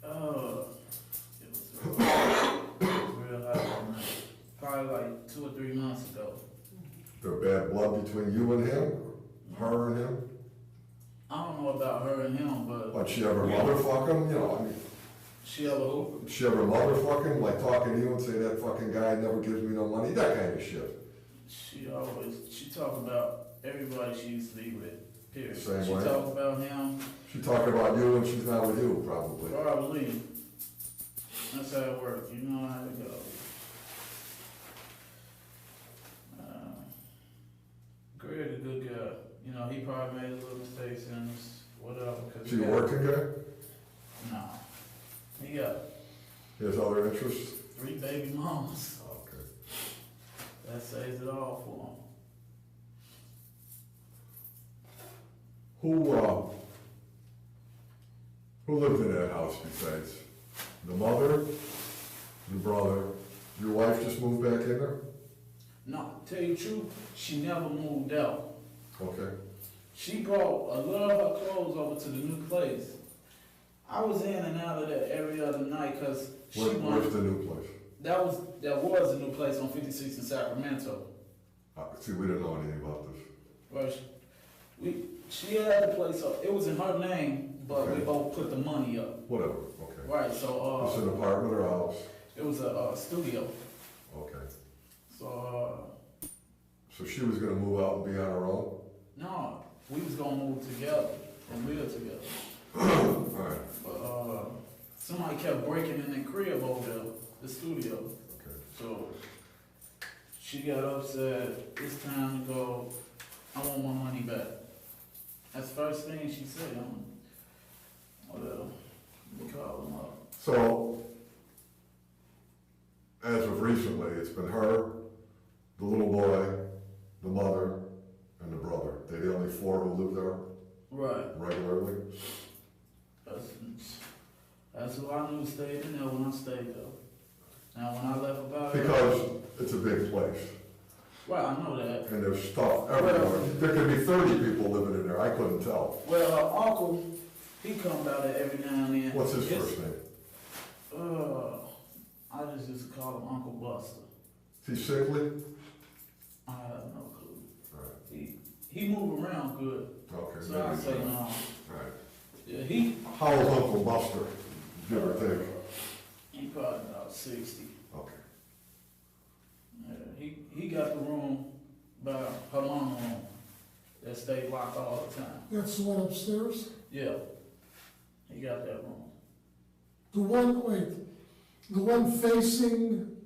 It was real hot that night. Probably like 2 or 3 months ago. There bad blood between you and him? Her and him? I don't know about her and him, but... Like she ever motherfuck him? You know, I mean... She ever who? She ever motherfuck him? Like talking to you and say that fucking guy never gives me no money? That kind of shit. She talk about everybody she used to be with, period. Same she way. talk about him. She talk about you and she's not with you, probably. Probably. That's how it works. You know how it goes. Greg a good guy. You know, he probably made a little mistakes and whatever. Is he a working guy? No. He got... He has other interests? 3 baby mamas. Okay. That says it all for him. Who lived in that house besides the mother, the brother? Your wife just moved back in there? No, tell you the truth, she never moved out. Okay. She brought a lot of her clothes over to the new place. I was in and out of that every other night because Where's the new place? That was a new place on 56 in Sacramento. See, we didn't know anything about this. Well, she had the place up. It was in her name, but we both put the money up. Whatever, okay. Right, so... It's an apartment or a house? It was a studio. Okay. So she was gonna move out and be on her own? No, we was gonna move together and live together. Alright. But somebody kept breaking in the crib over there, the studio. Okay. So she got upset, it's time to go, I want my money back. That's the first thing she said. Whatever. We call them up. So, as of recently, it's been her, the little boy, the mother, and the brother. They're the only 4 who live there? Right. Regularly? That's who I knew stayed in there when I stayed there. Now, when I left about it... Because it's a big place. Well, I know that. And there's stuff everywhere. There could be 30 people living in there, I couldn't tell. Well, her uncle He come about it every now and then. What's his first name? I just used to call him Uncle Buster. Is he sickly? I have no clue. Right. He move around good. Okay. So I say no. Right. Yeah, he. How old's Uncle Buster? Give or take. He probably about 60. Okay. Yeah, he got the room by her mama room that stayed locked all the time. That's the one upstairs? Yeah. He got that room. The one facing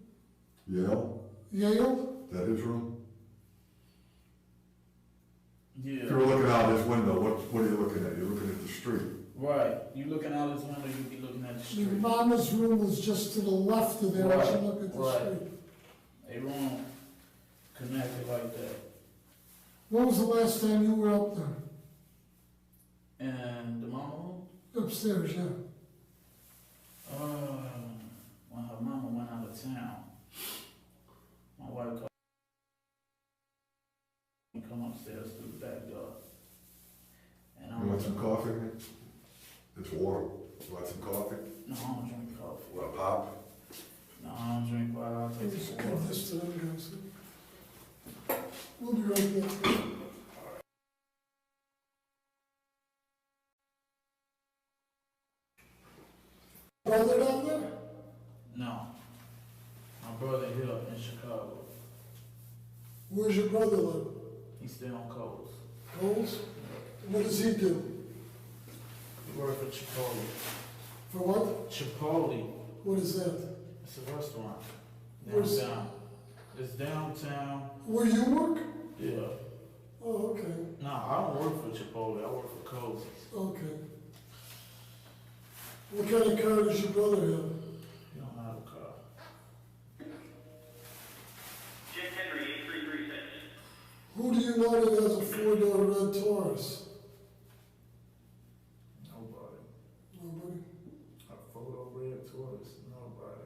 Yale? Yale? Is that his room? Yeah. If you were looking out his window, what are you looking at? You're looking at the street. Right. You looking out his window, you be looking at the street. Your mama's room was just to the left of there as you look at the street. A room connected like that. When was the last time you were up there? And the mama room? Upstairs, yeah. When her mama went out of town, my wife called me, come upstairs through the back door. And You want some coffee? It's warm. You want some coffee? No, I don't drink coffee. Want a pop? No, I don't drink water. I'll take Just some give water. this to them guys. We'll be right back. Brother down there? No. My brother here in Chicago. Where's your brother live? He's still on Coles. Coles? What does he do? He works for Chipotle. For what? Chipotle. What is that? It's a restaurant. Where's- Downtown. It's downtown. Where you work? Yeah. Oh, okay. No, I don't work for Chipotle. I work for Coles. Okay. What kind of car does your brother have? He don't have a car. Jim Henry, 8336. Who do you know that has a four-door red Taurus? Nobody. Nobody? A photo red Taurus. Nobody.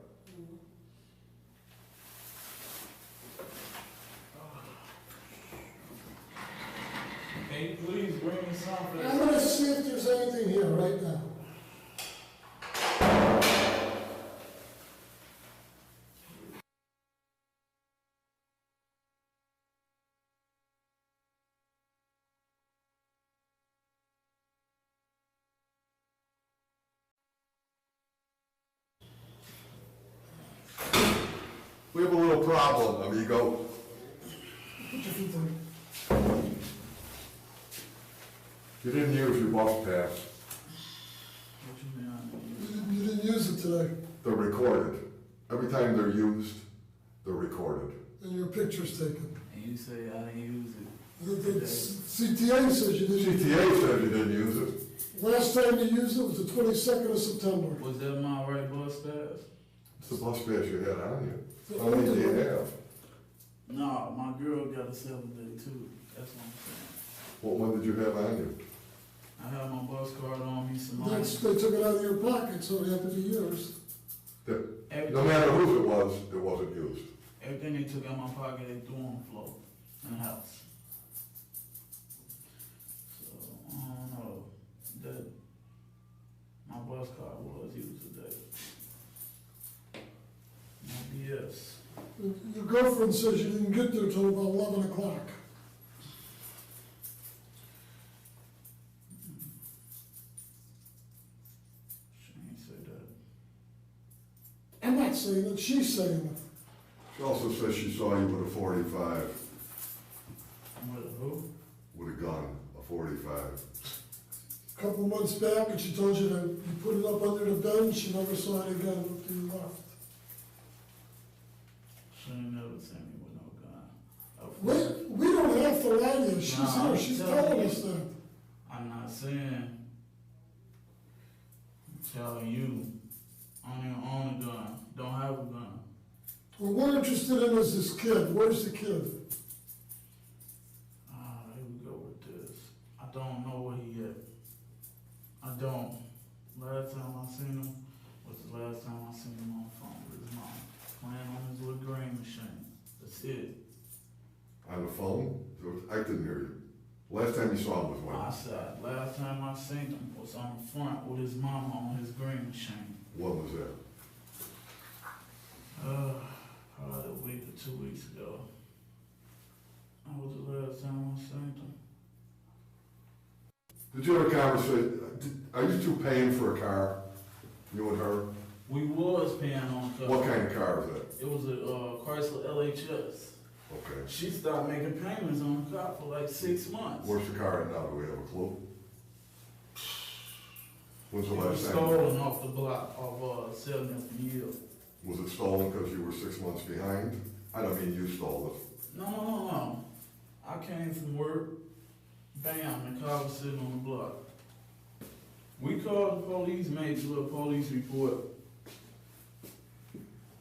Can you please bring me something? I'm gonna see if there's anything here right now. We have a little problem, amigo. Put your feet down. You didn't use your bus pass. What you mean? You didn't use it today, They're recorded. Every time they're used, they're recorded. and your picture's taken. And you say I didn't use it. The CTA says you didn't. CTA says you didn't use it. Last time you used it was the 22nd of September. Was that my right bus pass? It's the bus pass you had on you. The How many do you older one. have? No, my girl got a 7-day too. That's what I'm saying. What one did you have on you? I have my bus card on me, some money. They took it out of your pocket, so it had to be yours. No matter whose it wasn't used. Everything they took out my pocket, they threw on the floor in the house. So, I don't know. That my bus card was used today. No BS. Your girlfriend says you didn't get there till about 11 o'clock. She ain't say that. I'm not saying it, she's saying it. She also says she saw you with a 45, With who? with a gun, a 45. A couple months back, and she told you that you put it up under the bed, and she never saw it again after you left. She ain't never seen me with no gun. We don't have to lie to you, she's Nah, here, I'm she's telling telling you. us that. I'm not saying. I'm telling you. I don't even own a gun. Don't have a gun. What we're interested in is this kid, where's the kid? Here we go with this. I don't know where he at. I don't. Last time I seen him was the last time I seen him on the phone with his mom. Playing on his little grain machine. That's it. On the phone? I didn't hear you. Last time you saw him was when? I said, last time I seen him was on the front with his mama on his green machine. When was that? Probably a week or 2 weeks ago. That was the last time I seen him. Did you have a conversation, are you two paying for a car? You and her? We was paying on a car. What kind of car was that? It was a Chrysler LHS. Okay. She stopped making payments on the car for like 6 months. Where's the car at now? Do we have a clue? When's the It was last time? stolen off the block of 70th and Yield. Was it stolen because you were 6 months behind? I don't mean you stole it. No. I came from work. Bam, the car was sitting on the block. We called the police, made a little police report.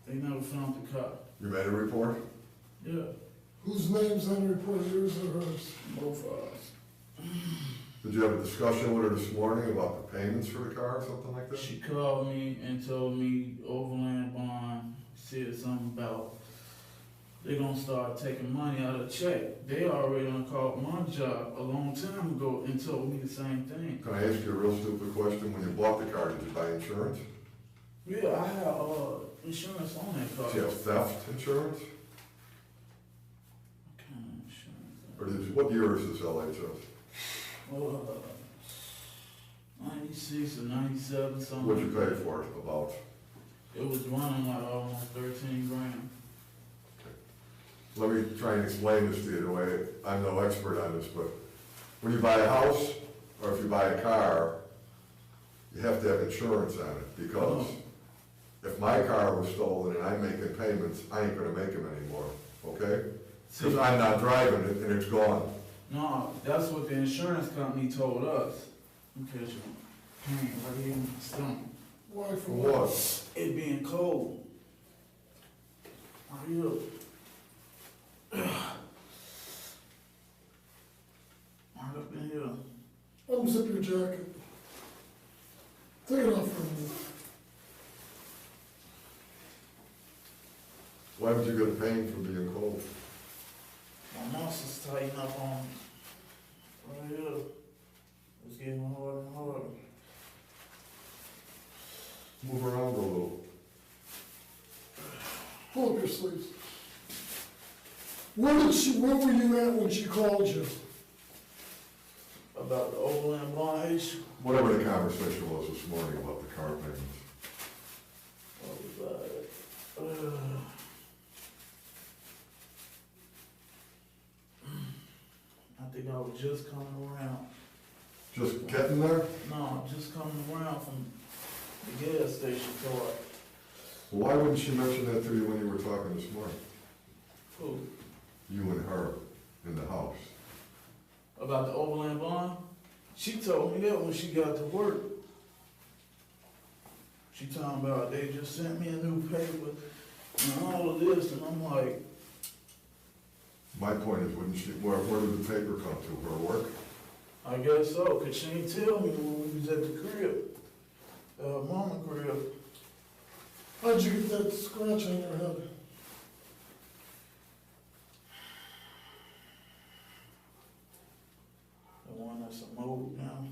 They never found the car. You made a report? Yeah, Whose name's on the report, yours or hers? both of us. Did you have a discussion with her this morning about the payments for the car or something like that? She called me and told me Overland Bond said something about they're gonna start taking money out of the check. They already done called my job a long time ago and told me the same thing. Can I ask you a real stupid question? When you bought the car, did you buy insurance? Yeah, I have insurance on that car. Did you have theft insurance? What kind of insurance? Or did you, what year is this LHS? 96 or 97, something. What'd you pay for it, about? It was running like almost 13 grand. Let me try and explain this to you in a way, I'm no expert on this, but when you buy a house, or if you buy a car, you have to have insurance on it, because if my car was stolen and I'm making payments, I ain't gonna make them anymore, okay? Because I'm not driving it and it's gone. No, that's what the insurance company told us. Because you're pain right here in my stomach. Why for what? It being cold. Right here. Right up in here. Unzip your jacket. Take it off for a minute. Why would you get a pain from being cold? My muscles tighten up on me. Right here. It's getting harder and harder. Move around a little. Pull up your sleeves. Where were you at when she called you? About the Overland Bond issue. Whatever the conversation was this morning about the car payments. What was that? I think I was just coming around. Just getting there? No, just coming around from the gas station car. Well, why wouldn't she mention that to you when you were talking this morning? Who? You and her in the house. About the Overland Bond? She told me that when she got to work. She talking about they just sent me a new paper and all of this, and I'm like, My point is, wouldn't she, where did the paper come to, her work? I guess so, cause she ain't tell me when we was at the crib, mama crib. How'd you get that scratch on your head? The one that's a mold now.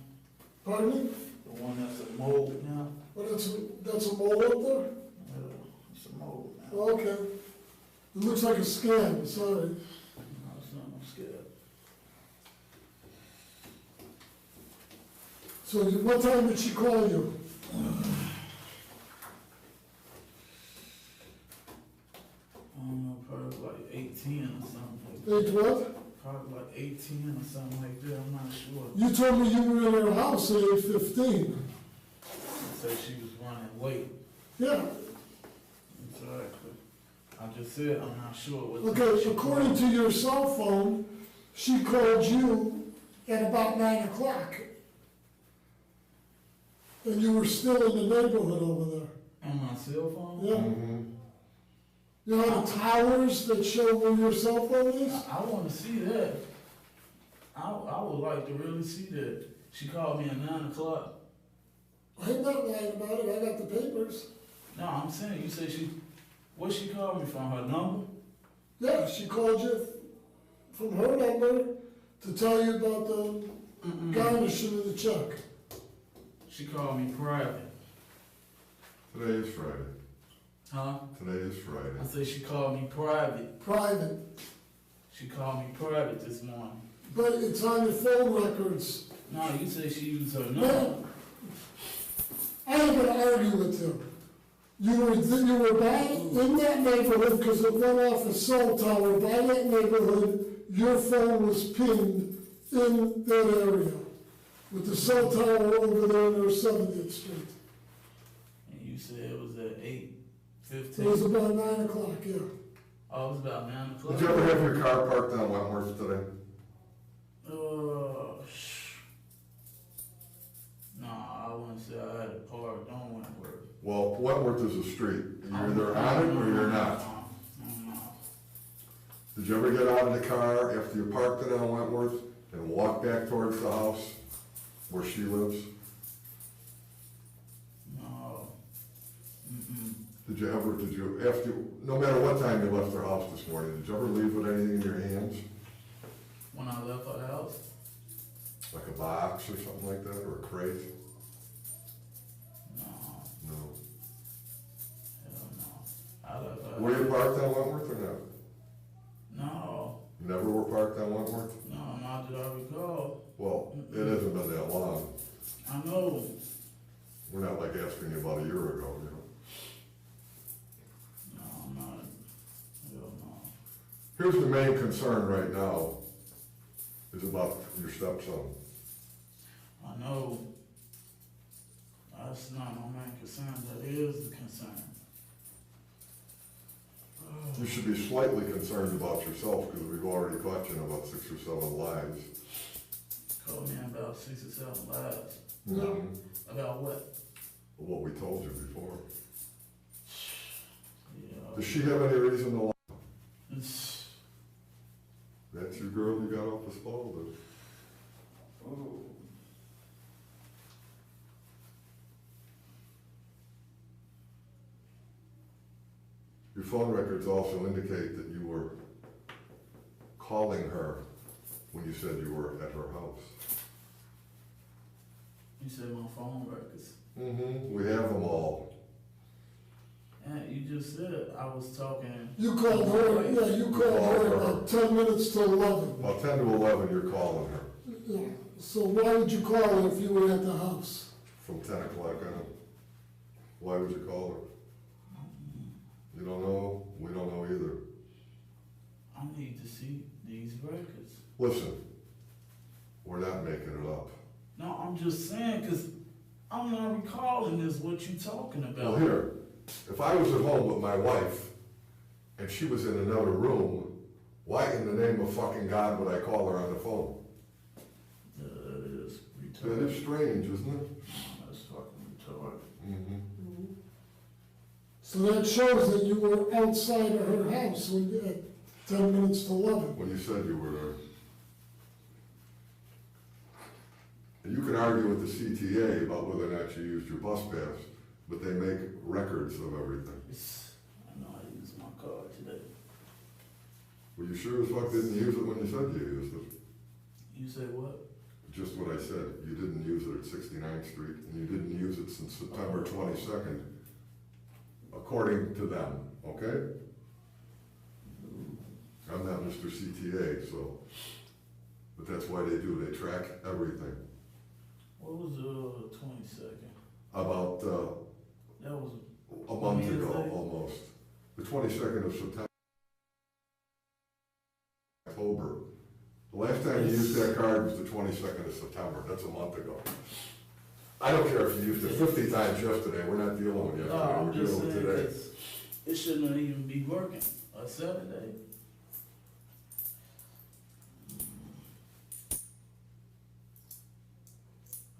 Pardon me? The one that's a mold now. Well, that's a mole up there? Yeah, it's a mold now. Okay. It looks like a scan, sorry. No, it's not, I'm scared. So what time did she call you? I don't know, probably like 8:10 or something like that. 8 what? Probably like 8:10 or something like that, I'm not sure. You told me you were in her house at 8:15. Say she was running late. Yeah. Exactly. I just said I'm not sure what. Okay, according to your cell phone, she called you at about 9 o'clock. And you were still in the neighborhood over there. On my cell phone? Yeah. You know the towers that show where your cell phone is? I want to see that. I would like to really see that. She called me at 9 o'clock. I ain't not lying about it, I got the papers. No, I'm saying, you said what she called me from, her number? Yeah, she called you from her number to tell you about the garnishing of the check? She called me private. Today is Friday. Huh? Today is Friday. I said she called me private. Private. She called me private this morning. But it's on your phone records. No, you said she used her number. No. I ain't gonna argue with you. You were by in that neighborhood because it went off a cell tower. By that neighborhood, your phone was pinned in that area with the cell tower over there near 70th Street. And you said it was at 8:15. It was about 9 o'clock, yeah. Oh, it was about 9 o'clock. Did you ever have your car parked on Wentworth today? No, I wouldn't say I had it parked on Wentworth. Well, Wentworth is a street. You're either on it or you're not. Did you ever get out of the car after you parked it on Wentworth and walk back towards the house where she lives? No. Did you, after, no matter what time you left her house this morning, did you ever leave with anything in your hands? When I left her house? Like a box or something like that, or a crate? No. No. Hell no. I left her Were you house. parked on Wentworth or not? No. You never were parked on Wentworth? No, not that I recall. Well, it hasn't been that long. I know. We're not like asking you about a year ago, you know? No, I'm not. Hell no. Here's the main concern right now, is about your stepson. I know. That's not my main concern. That is the concern. You should be slightly concerned about yourself, because we've already caught you in about 6 or 7 lies. Called me about 6 or 7 lies. Mhm. About what? What we told you before. Yeah. Does she have any reason to lie? It's- That's your girl you got off the spall with? Oh. Your phone records also indicate that you were calling her when you said you were at her house. You said my phone records. Mm-hmm. We have them all. And you just said I was talking. You called her, yeah, you called her about 10 minutes to 11. About 10 to 11, you're calling her. Yeah, so why would you call her if you were at the house? From 10 o'clock on. Why would you call her? You don't know? We don't know either. I need to see these records. Listen, we're not making it up. No, I'm just saying, because I'm not recalling this, what you talking about. Well, here, if I was at home with my wife and she was in another room, why in the name of fucking God would I call her on the phone? That is retarded. That is strange, isn't it? That's fucking retarded. Mm-hmm. So that shows that you were outside of her house when you, at 10 minutes to 11. When you said you were there. And you can argue with the CTA about whether or not you used your bus pass, but they make records of everything. I know I used my card today. Well, you sure as fuck didn't use it when you said you used it. You said what? Just what I said. You didn't use it at 69th Street, and you didn't use it since September 22nd, according to them, okay? I'm not Mr. CTA, so, but that's why they do, they track everything. What was the 22nd? About, That was a month ago, Wednesday? almost. The 22nd of September. October. The last time you used that card was the 22nd of September, that's a month ago. I don't care if you used it 50 times yesterday, we're not dealing with yesterday, I'm we're just dealing with saying, today. 'cause it shouldn't even be working, a Saturday.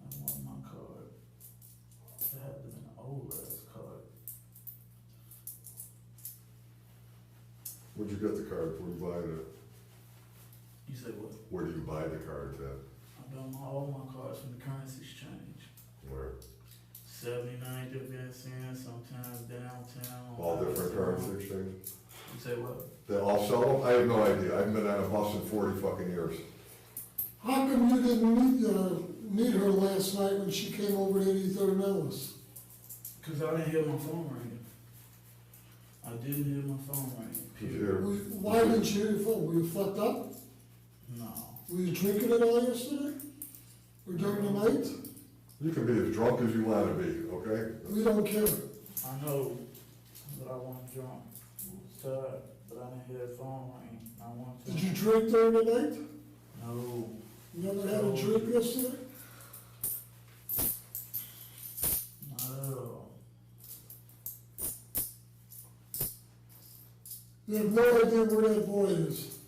I want my card. It had to be an old ass card. Where'd you get the card, where you buy it? You said what? Where do you buy the cards at? I got all my cards from the currency exchange. Where? 79 different cents, sometimes downtown. All different currency exchange? You say what? They all sell them? I have no idea, I haven't been on a bus in 40 fucking years. How come you didn't meet her last night when she came over to 83rd and Ellis? Because I didn't hear my phone ringing. I didn't hear my phone ringing. Why didn't you hear your phone? Were you fucked up? No. Were you drinking it all yesterday? Or during the night? You can be as drunk as you want to be, okay? We don't care. I know that I wasn't drunk. I was tired, but I didn't hear the phone ring. I wanted to. Did you drink during the night? No. You never had a drink yesterday? Not at all. You have no idea where that boy is.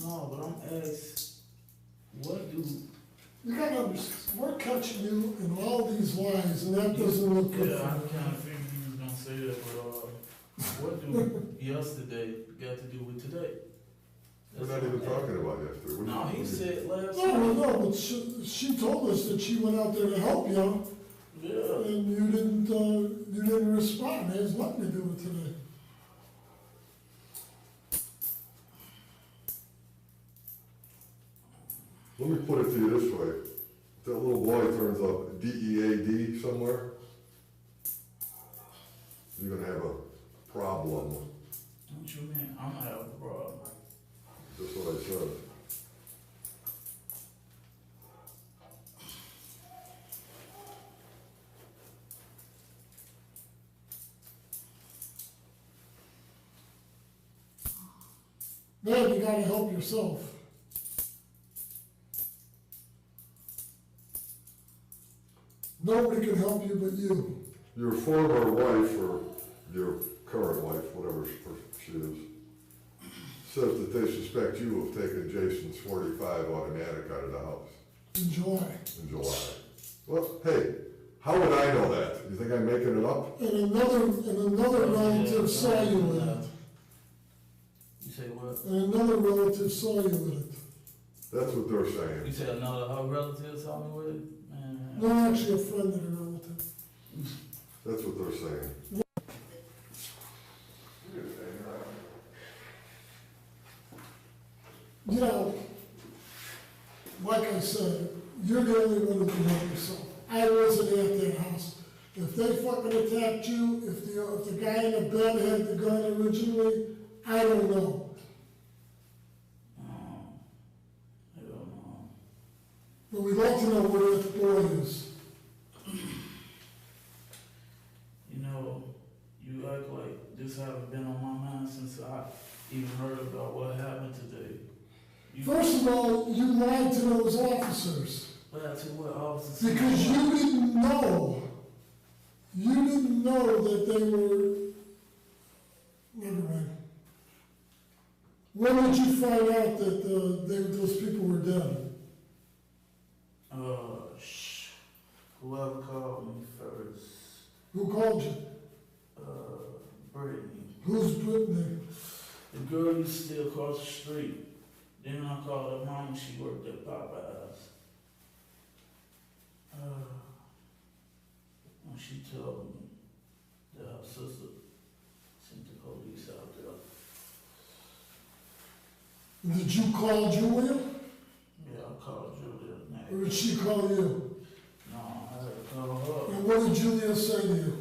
No, but I'm asked, what do... You gotta understand, we're catching you in all these lies, and that doesn't look good. Yeah, I kind of figured you was gonna say that, but what do yesterday got to do with today? We're not even talking about yesterday. No, he said last No, but she told us that she went out there to help you. Yeah. And you didn't respond. It has nothing to do with today. Let me put it to you this way. If that little boy turns up DEAD somewhere, you're gonna have a problem. What you mean? I'm gonna have a problem. That's what I said. Man, you gotta help yourself. Nobody can help you but you. Your former wife, or your current wife, whatever she is, says that they suspect you of taking Jason's .45 automatic out of the house. In July. In July. Well, hey, how would I know that? You think I'm making it up? And another relative saw you with it. You say what? And another relative saw you with it. That's what they're saying. You said another relative saw me with it? Man. No, actually a friend of a relative. That's what they're saying. You know, like I said, you're the only one who can help yourself. I wasn't at that house. If they fucking attacked you, if the guy in the bed had the gun originally, I don't know. I don't know. But we'd like to know where that boy is. You know, you act like this haven't been on my mind since I even heard about what happened today. First of all, you lied to those officers. Lied to what officers? Because you didn't know. You didn't know that they were. Never mind. When did you find out that those people were dead? Whoever called me first. Who called you? Brittany. Who's Brittany? The girl used to stay across the street. Then I called her mom, she worked at Popeyes. When she told me that her sister sent the police out there. Did you call Julia? Yeah, I called Julia. Or did she call you? No, I had to call her. And what did Julia say to you?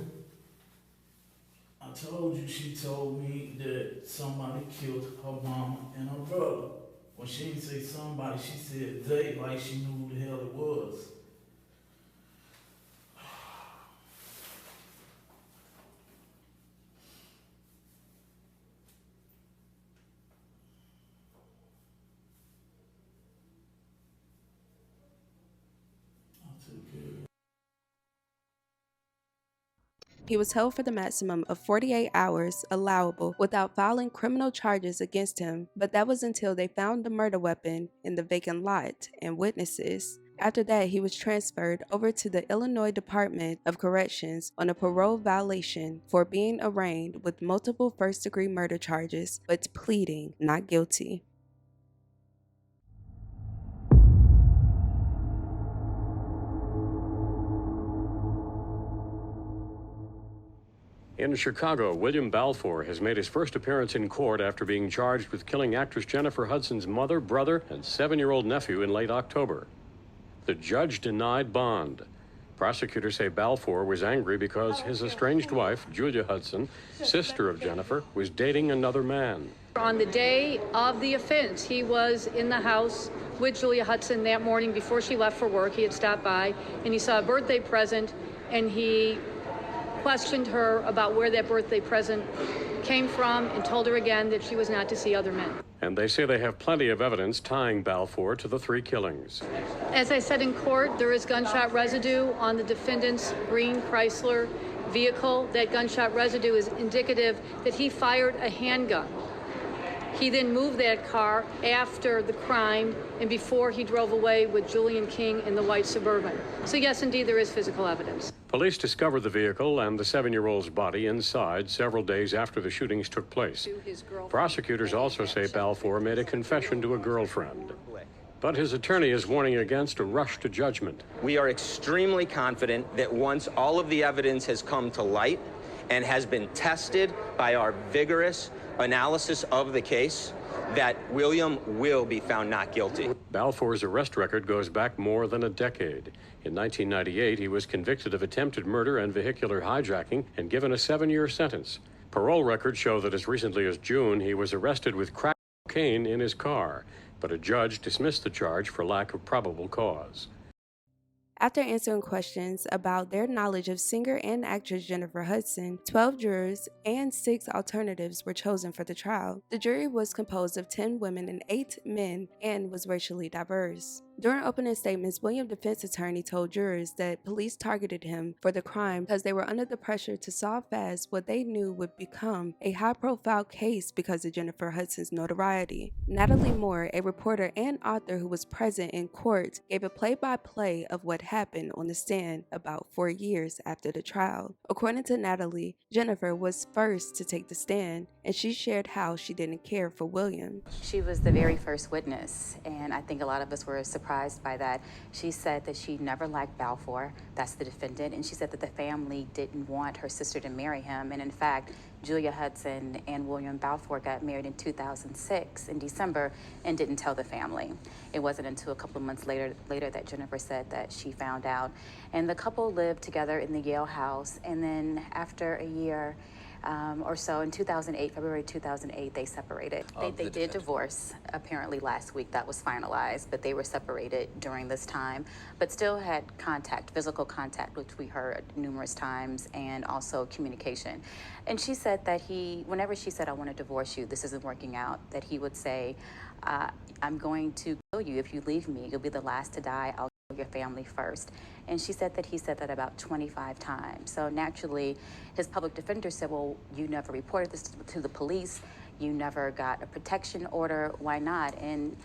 I told you, she told me that somebody killed her mama and her brother. When she didn't say somebody, she said they, like she knew who the hell it was. He was held for the maximum of 48 hours allowable without filing criminal charges against him, but that was until they found the murder weapon in the vacant lot and witnesses. After that, he was transferred over to the Illinois Department of Corrections on a parole violation for being arraigned with multiple first-degree murder charges, but pleading not guilty. In Chicago, William Balfour has made his first appearance in court after being charged with killing actress Jennifer Hudson's mother, brother, and 7-year-old nephew in late October. The judge denied bond. Prosecutors say Balfour was angry because his estranged wife, Julia Hudson, sister of Jennifer, was dating another man. On the day of the offense, he was in the house with Julia Hudson that morning before she left for work. He had stopped by and he saw a birthday present, and he questioned her about where that birthday present came from and told her again that she was not to see other men. And they say they have plenty of evidence tying Balfour to the 3 killings. As I said in court, there is gunshot residue on the defendant's green Chrysler vehicle. That gunshot residue is indicative that he fired a handgun. He then moved that car after the crime and before he drove away with Julian King in the white Suburban. So yes, indeed, there is physical evidence. Police discovered the vehicle and the 7-year-old's body inside several days after the shootings took place. Prosecutors also say Balfour made a confession to a girlfriend. But his attorney is warning against a rush to judgment. We are extremely confident that once all of the evidence has come to light and has been tested by our vigorous analysis of the case, that William will be found not guilty. Balfour's arrest record goes back more than a decade. In 1998, he was convicted of attempted murder and vehicular hijacking and given a 7-year sentence. Parole records show that as recently as June, he was arrested with crack cocaine in his car, but a judge dismissed the charge for lack of probable cause. After answering questions about their knowledge of singer and actress Jennifer Hudson, 12 jurors and 6 alternatives were chosen for the trial. The jury was composed of 10 women and 8 men and was racially diverse. During opening statements, William defense attorney told jurors that police targeted him for the crime because they were under the pressure to solve fast what they knew would become a high-profile case because of Jennifer Hudson's notoriety. Natalie Moore, a reporter and author who was present in court, gave a play-by-play of what happened on the stand about 4 years after the trial. According to Natalie, Jennifer was first to take the stand, and she shared how she didn't care for William. She was the very first witness, and I think a lot of us were surprised by that. She said that she never liked Balfour, that's the defendant, and she said that the family didn't want her sister to marry him. And in fact, Julia Hudson and William Balfour got married in 2006 in December and didn't tell the family. It wasn't until a couple of months later that Jennifer said that she found out. And the couple lived together in the Yale house, and then after a year or so, in 2008, February 2008, they separated. They did divorce apparently last week. That was finalized, but they were separated during this time, but still had contact, physical contact, which we heard numerous times, and also communication. And she said that whenever she said, "I want to divorce you, this isn't working out," that he would say, "I'm going to kill you if you leave me. You'll be the last to die. I'll kill your family first." And she said that he said that about 25 times. So naturally, his public defender said, "Well, you never reported this to the police. You never got a protection order. Why not?" And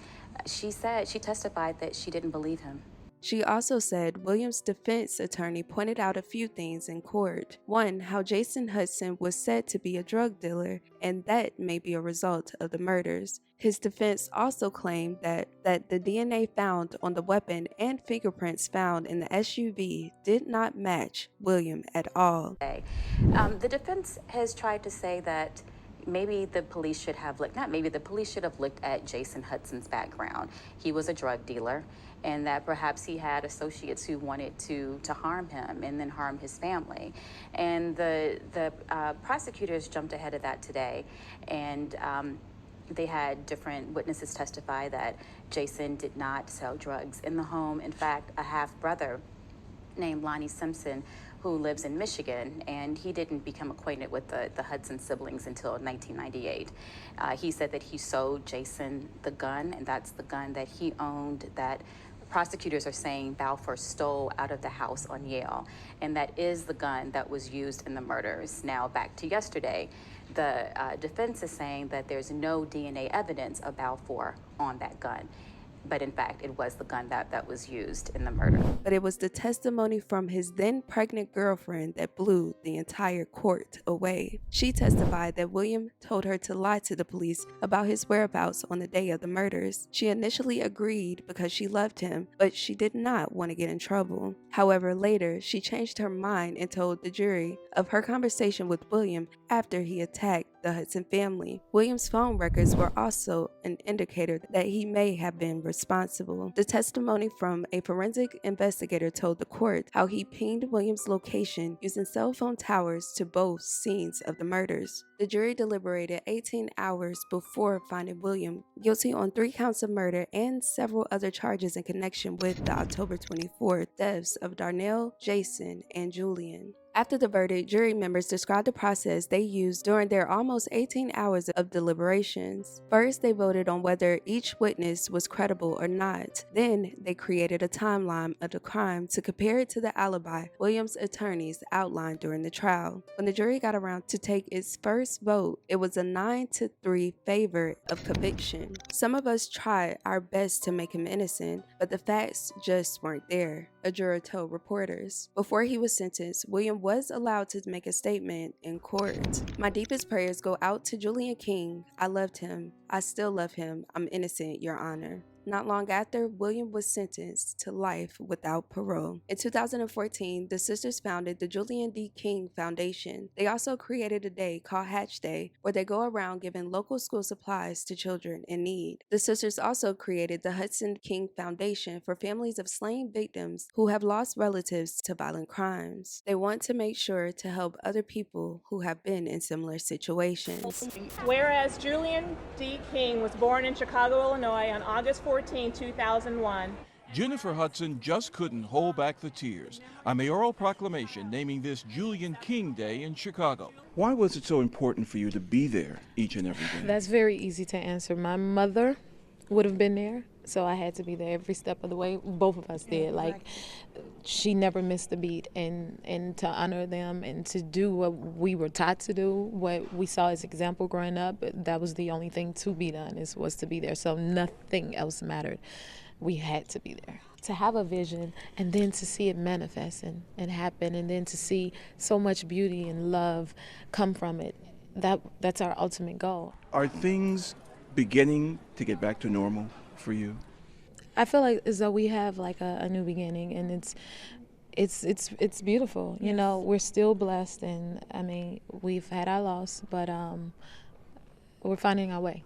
she testified that she didn't believe him. She also said William's defense attorney pointed out a few things in court. One, how Jason Hudson was said to be a drug dealer, and that may be a result of the murders. His defense also claimed that the DNA found on the weapon and fingerprints found in the SUV did not match William at all. The defense has tried to say that maybe the police should have looked, not maybe, the police should have looked at Jason Hudson's background. He was a drug dealer, and that perhaps he had associates who wanted to harm him and then harm his family. And the prosecutors jumped ahead of that today, and they had different witnesses testify that Jason did not sell drugs in the home. In fact, a half-brother named Lonnie Simpson, who lives in Michigan, and he didn't become acquainted with the Hudson siblings until 1998. He said that he sold Jason the gun, and that's the gun that he owned that prosecutors are saying Balfour stole out of the house on Yale, and that is the gun that was used in the murders. Now, back to yesterday, the defense is saying that there's no DNA evidence of Balfour on that gun. but in fact, it was the gun that was used in the murder. But it was the testimony from his then pregnant girlfriend that blew the entire court away. She testified that William told her to lie to the police about his whereabouts on the day of the murders. She initially agreed because she loved him, but she did not want to get in trouble. However, later, she changed her mind and told the jury of her conversation with William after he attacked the Hudson family. William's phone records were also an indicator that he may have been responsible. The testimony from a forensic investigator told the court how he pinged William's location using cell phone towers to both scenes of the murders. The jury deliberated 18 hours before finding William guilty on 3 counts of murder and several other charges in connection with the October 24th deaths of Darnell, Jason, and Julian. After the verdict, jury members described the process they used during their almost 18 hours of deliberations. First, they voted on whether each witness was credible or not. Then, they created a timeline of the crime to compare it to the alibi Williams' attorneys outlined during the trial. When the jury got around to take its first vote, it was a 9-3 favor of conviction. Some of us tried our best to make him innocent, but the facts just weren't there, a juror told reporters. Before he was sentenced, William was allowed to make a statement in court. My deepest prayers go out to Julian King. I loved him. I still love him. I'm innocent, Your Honor. Not long after, William was sentenced to life without parole. In 2014, the sisters founded the Julian D. King Foundation. They also created a day called Hatch Day, where they go around giving local school supplies to children in need. The sisters also created the Hudson King Foundation for families of slain victims who have lost relatives to violent crimes. They want to make sure to help other people who have been in similar situations. Whereas Julian D. King was born in Chicago, Illinois on August 14, 2001. Jennifer Hudson just couldn't hold back the tears. A mayoral proclamation naming this Julian King Day in Chicago. Why was it so important for you to be there each and every day? That's very easy to answer. My mother would have been there, so I had to be there every step of the way. Both of us did. Like, she never missed a beat, and to honor them and to do what we were taught to do, what we saw as example growing up, that was the only thing to be done, was to be there. So nothing else mattered. We had to be there. To have a vision and then to see it manifest and happen, and then to see so much beauty and love come from it, that's our ultimate goal. Are things beginning to get back to normal for you? I feel like as though we have like a new beginning, and it's beautiful. You know, we're still blessed, and I mean, we've had our loss, but we're finding our way.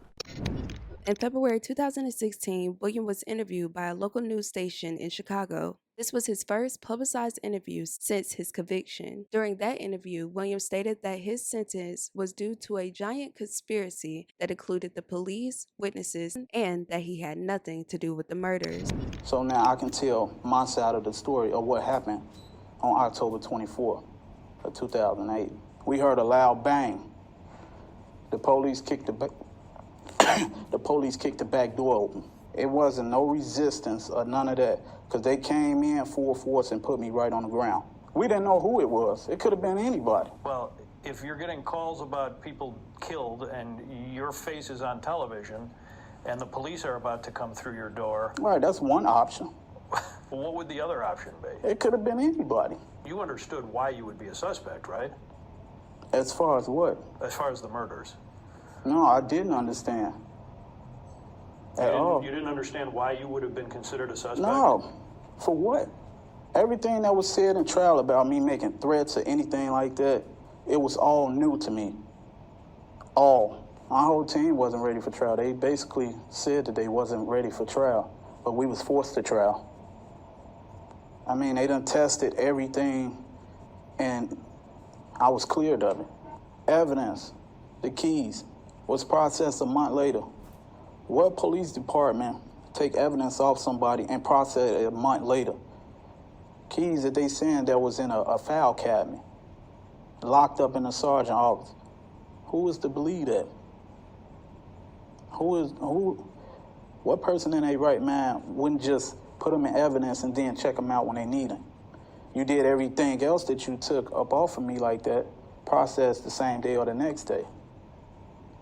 In February 2016, William was interviewed by a local news station in Chicago. This was his first publicized interview since his conviction. During that interview, William stated that his sentence was due to a giant conspiracy that included the police, witnesses, and that he had nothing to do with the murders. So now I can tell my side of the story of what happened on October 24th of 2008. We heard a loud bang. The police kicked the back door open. It wasn't no resistance or none of that, because they came in full force and put me right on the ground. We didn't know who it was. It could have been anybody. Well, if you're getting calls about people killed and your face is on television and the police are about to come through your door... Right, that's one option. Well, what would the other option be? It could have been anybody. You understood why you would be a suspect, right? As far as what? As far as the murders. No, I didn't understand. You didn't understand why you would have been considered a suspect? No. For what? Everything that was said in trial about me making threats or anything like that, it was all new to me. All. My whole team wasn't ready for trial. They basically said that they wasn't ready for trial, but we was forced to trial. I mean, they done tested everything, and I was cleared of it. Evidence, the keys, was processed a month later. What police department take evidence off somebody and process it a month later? Keys that they saying that was in a file cabinet, locked up in the sergeant's office. Who is to believe that? What person in their right mind wouldn't just put them in evidence and then check them out when they need them? You did everything else that you took up off of me like that, processed the same day or the next day.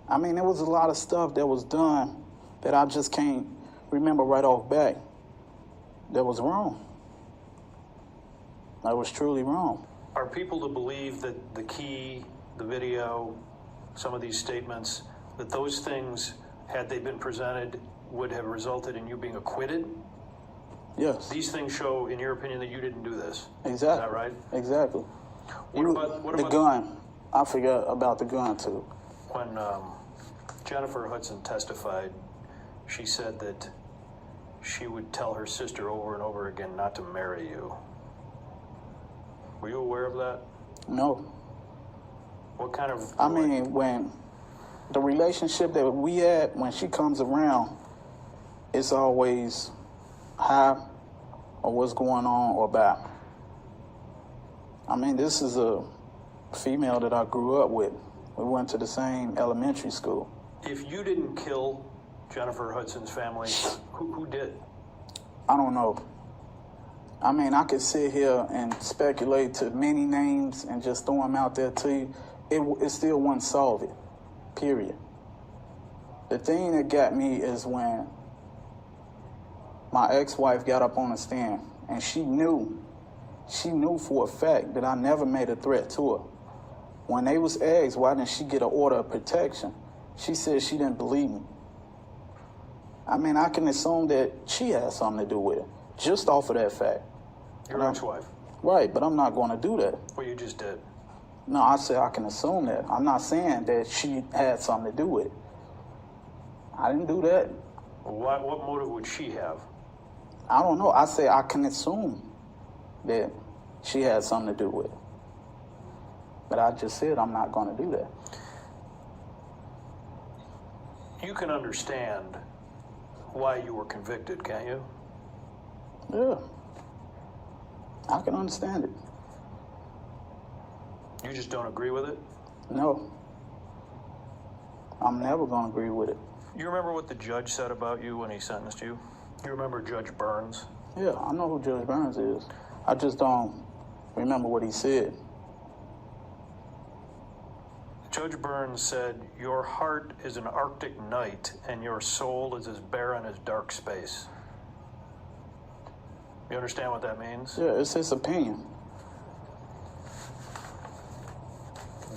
I mean, there was a lot of stuff that was done that I just can't remember right off back, that was wrong. That was truly wrong. Are people to believe that the key, the video, some of these statements, that those things, had they been presented, would have resulted in you being acquitted? Yes. These things show, in your opinion, that you didn't do this. Exactly. Is that right? Exactly. What about the gun? I forgot about the gun too. When Jennifer Hudson testified, she said that she would tell her sister over and over again not to marry you. Were you aware of that? No. What kind of... I mean, when the relationship that we had, when she comes around, it's always hi, or what's going on, or bye. I mean, this is a female that I grew up with. We went to the same elementary school. If you didn't kill Jennifer Hudson's family, who did? I don't know. I mean, I could sit here and speculate to many names and just throw them out there to you. It still wouldn't solve it, period. The thing that got me is when my ex-wife got up on the stand and she knew for a fact that I never made a threat to her. When they was asked why didn't she get an order of protection, she said she didn't believe me. I mean, I can assume that she had something to do with it, just off of that fact. Your ex-wife? Right, but I'm not going to do that. Well, you just did. No, I said I can assume that. I'm not saying that she had something to do with it. I didn't do that. What motive would she have? I don't know. I say I can assume that she had something to do with it. But I just said I'm not going to do that. You can understand why you were convicted, can't you? Yeah. I can understand it. You just don't agree with it? No. I'm never going to agree with it. You remember what the judge said about you when he sentenced you? You remember Judge Burns? Yeah, I know who Judge Burns is. I just don't remember what he said. Judge Burns said, "Your heart is an Arctic night, and your soul is as barren as dark space." You understand what that means? Yeah, it's his opinion.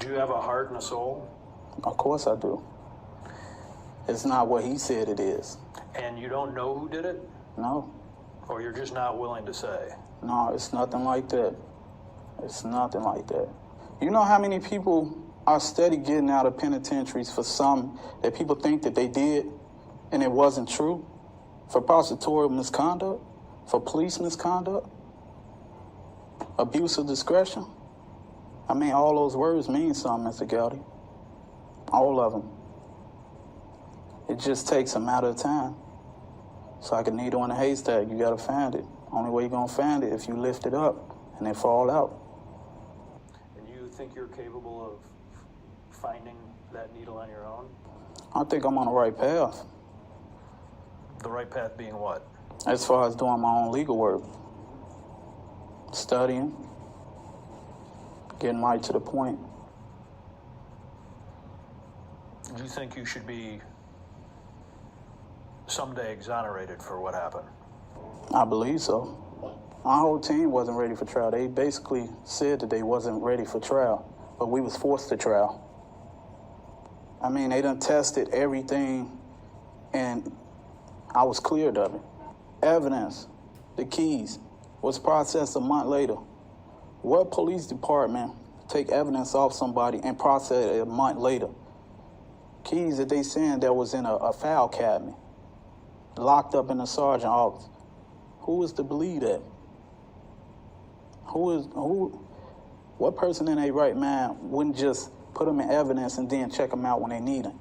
Do you have a heart and a soul? Of course I do. It's not what he said it is. And you don't know who did it? No. Or you're just not willing to say? No, it's nothing like that. It's nothing like that. You know how many people are steady getting out of penitentiaries for something that people think that they did and it wasn't true? For prosecutorial misconduct? For police misconduct? Abuse of discretion? I mean, all those words mean something, Mr. Gowdy. All of them. It just takes a matter of time. It's like a needle in a haystack. You gotta find it. Only way you're gonna find it if you lift it up and it fall out. And you think you're capable of finding that needle on your own? I think I'm on the right path. The right path being what? As far as doing my own legal work. Studying. Getting right to the point. Do you think you should be someday exonerated for what happened? I believe so. My whole team wasn't ready for trial. They basically said that they wasn't ready for trial, but we was forced to trial. I mean, they done tested everything, and I was cleared of it. Evidence, the keys, was processed a month later. What police department take evidence off somebody and process it a month later? Keys that they saying that was in a file cabinet, locked up in the sergeant's office. Who is to believe that? What person in their right mind wouldn't just put them in evidence and then check them out when they need them?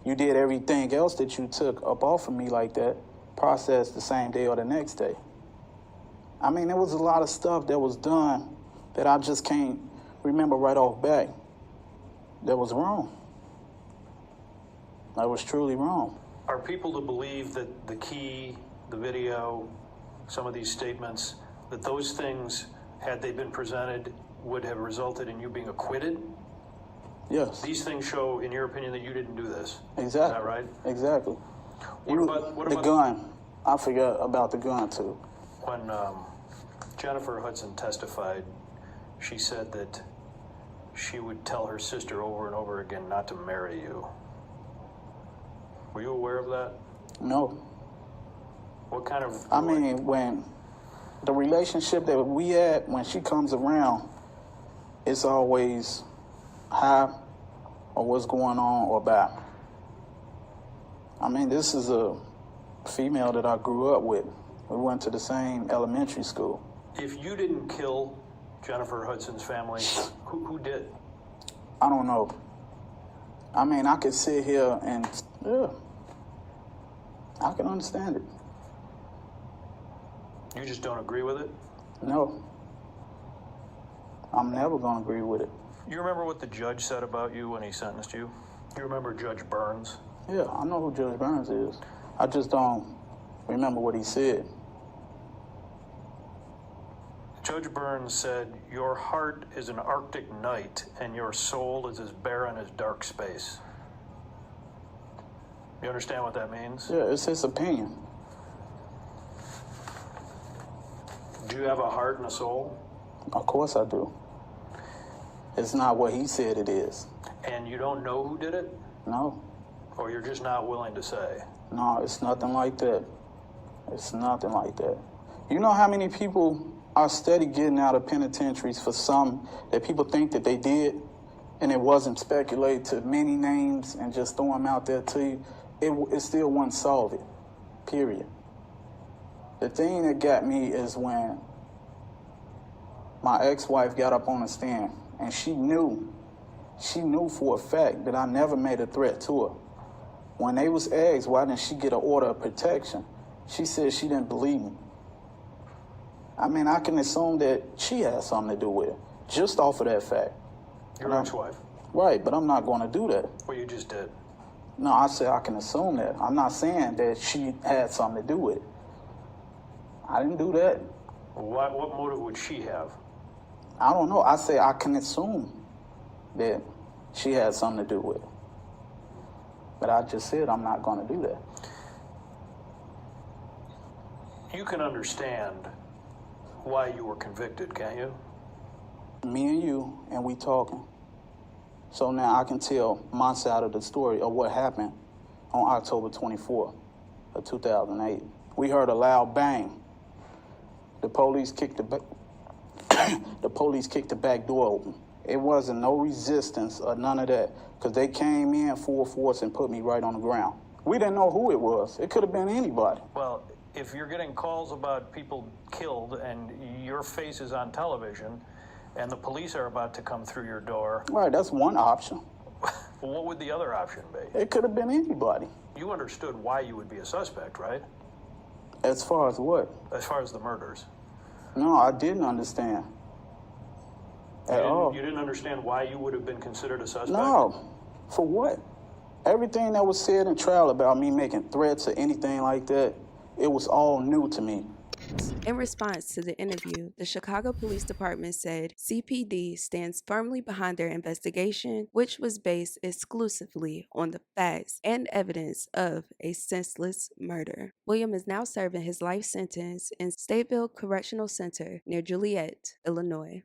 You did everything else that you took up off of me like that, processed the same day or the next day. I mean, there was a lot of stuff that was done that I just can't remember right off back. That was wrong. That was truly wrong. Are people to believe that the key, the video, some of these statements, that those things, had they been presented, would have resulted in you being acquitted? Yes. These things show, in your opinion, that you didn't do this. Exactly. Is that right? Exactly. What about the gun? I forgot about the gun too. When Jennifer Hudson testified, she said that she would tell her sister over and over again not to marry you. Were you aware of that? No. What kind of... I mean, when the relationship that we had, when she comes around, it's always hi or what's going on or bye. I mean, this is a female that I grew up with. We went to the same elementary school. If you didn't kill Jennifer Hudson's family, who did? I don't know. I mean, I could sit here and, yeah, I can understand it. You just don't agree with it? No. I'm never gonna agree with it. You remember what the judge said about you when he sentenced you? You remember Judge Burns? Yeah, I know who Judge Burns is. I just don't remember what he said. Judge Burns said, your heart is an Arctic night and your soul is as barren as dark space. You understand what that means? Yeah, it's his opinion. Do you have a heart and a soul? Of course I do. It's not what he said it is. And you don't know who did it? No. Or you're just not willing to say? No, it's nothing like that. It's nothing like that. You know how many people are steady getting out of penitentiaries for some that people think that they did, and it wasn't speculated to many names and just throw them out there to you? It still wouldn't solve it, period. The thing that got me is when my ex-wife got up on the stand, and she knew for a fact that I never made a threat to her. When they was asked why didn't she get an order of protection, she said she didn't believe me. I mean, I can assume that she has something to do with it, just off of that fact. Your ex-wife? Right, but I'm not going to do that. Well, you just did. No, I said I can assume that. I'm not saying that she had something to do with it. I didn't do that. What motive would she have? I don't know. I say I can assume that she had something to do with it. But I just said I'm not going to do that. You can understand why you were convicted, can't you? Me and you, and we talking. So now I can tell my side of the story of what happened on October 24th of 2008. We heard a loud bang. The police kicked the back door open. It wasn't no resistance or none of that, because they came in full force and put me right on the ground. We didn't know who it was. It could have been anybody. Well, if you're getting calls about people killed and your face is on television and the police are about to come through your door... Right, that's one option. Well, what would the other option be? It could have been anybody. You understood why you would be a suspect, right? As far as what? As far as the murders. No, I didn't understand. At all. You didn't understand why you would have been considered a suspect? No. For what? Everything that was said in trial about me making threats or anything like that, it was all new to me. In response to the interview, the Chicago Police Department said CPD stands firmly behind their investigation, which was based exclusively on the facts and evidence of a senseless murder. William is now serving his life sentence in Stateville Correctional Center near Joliet, Illinois.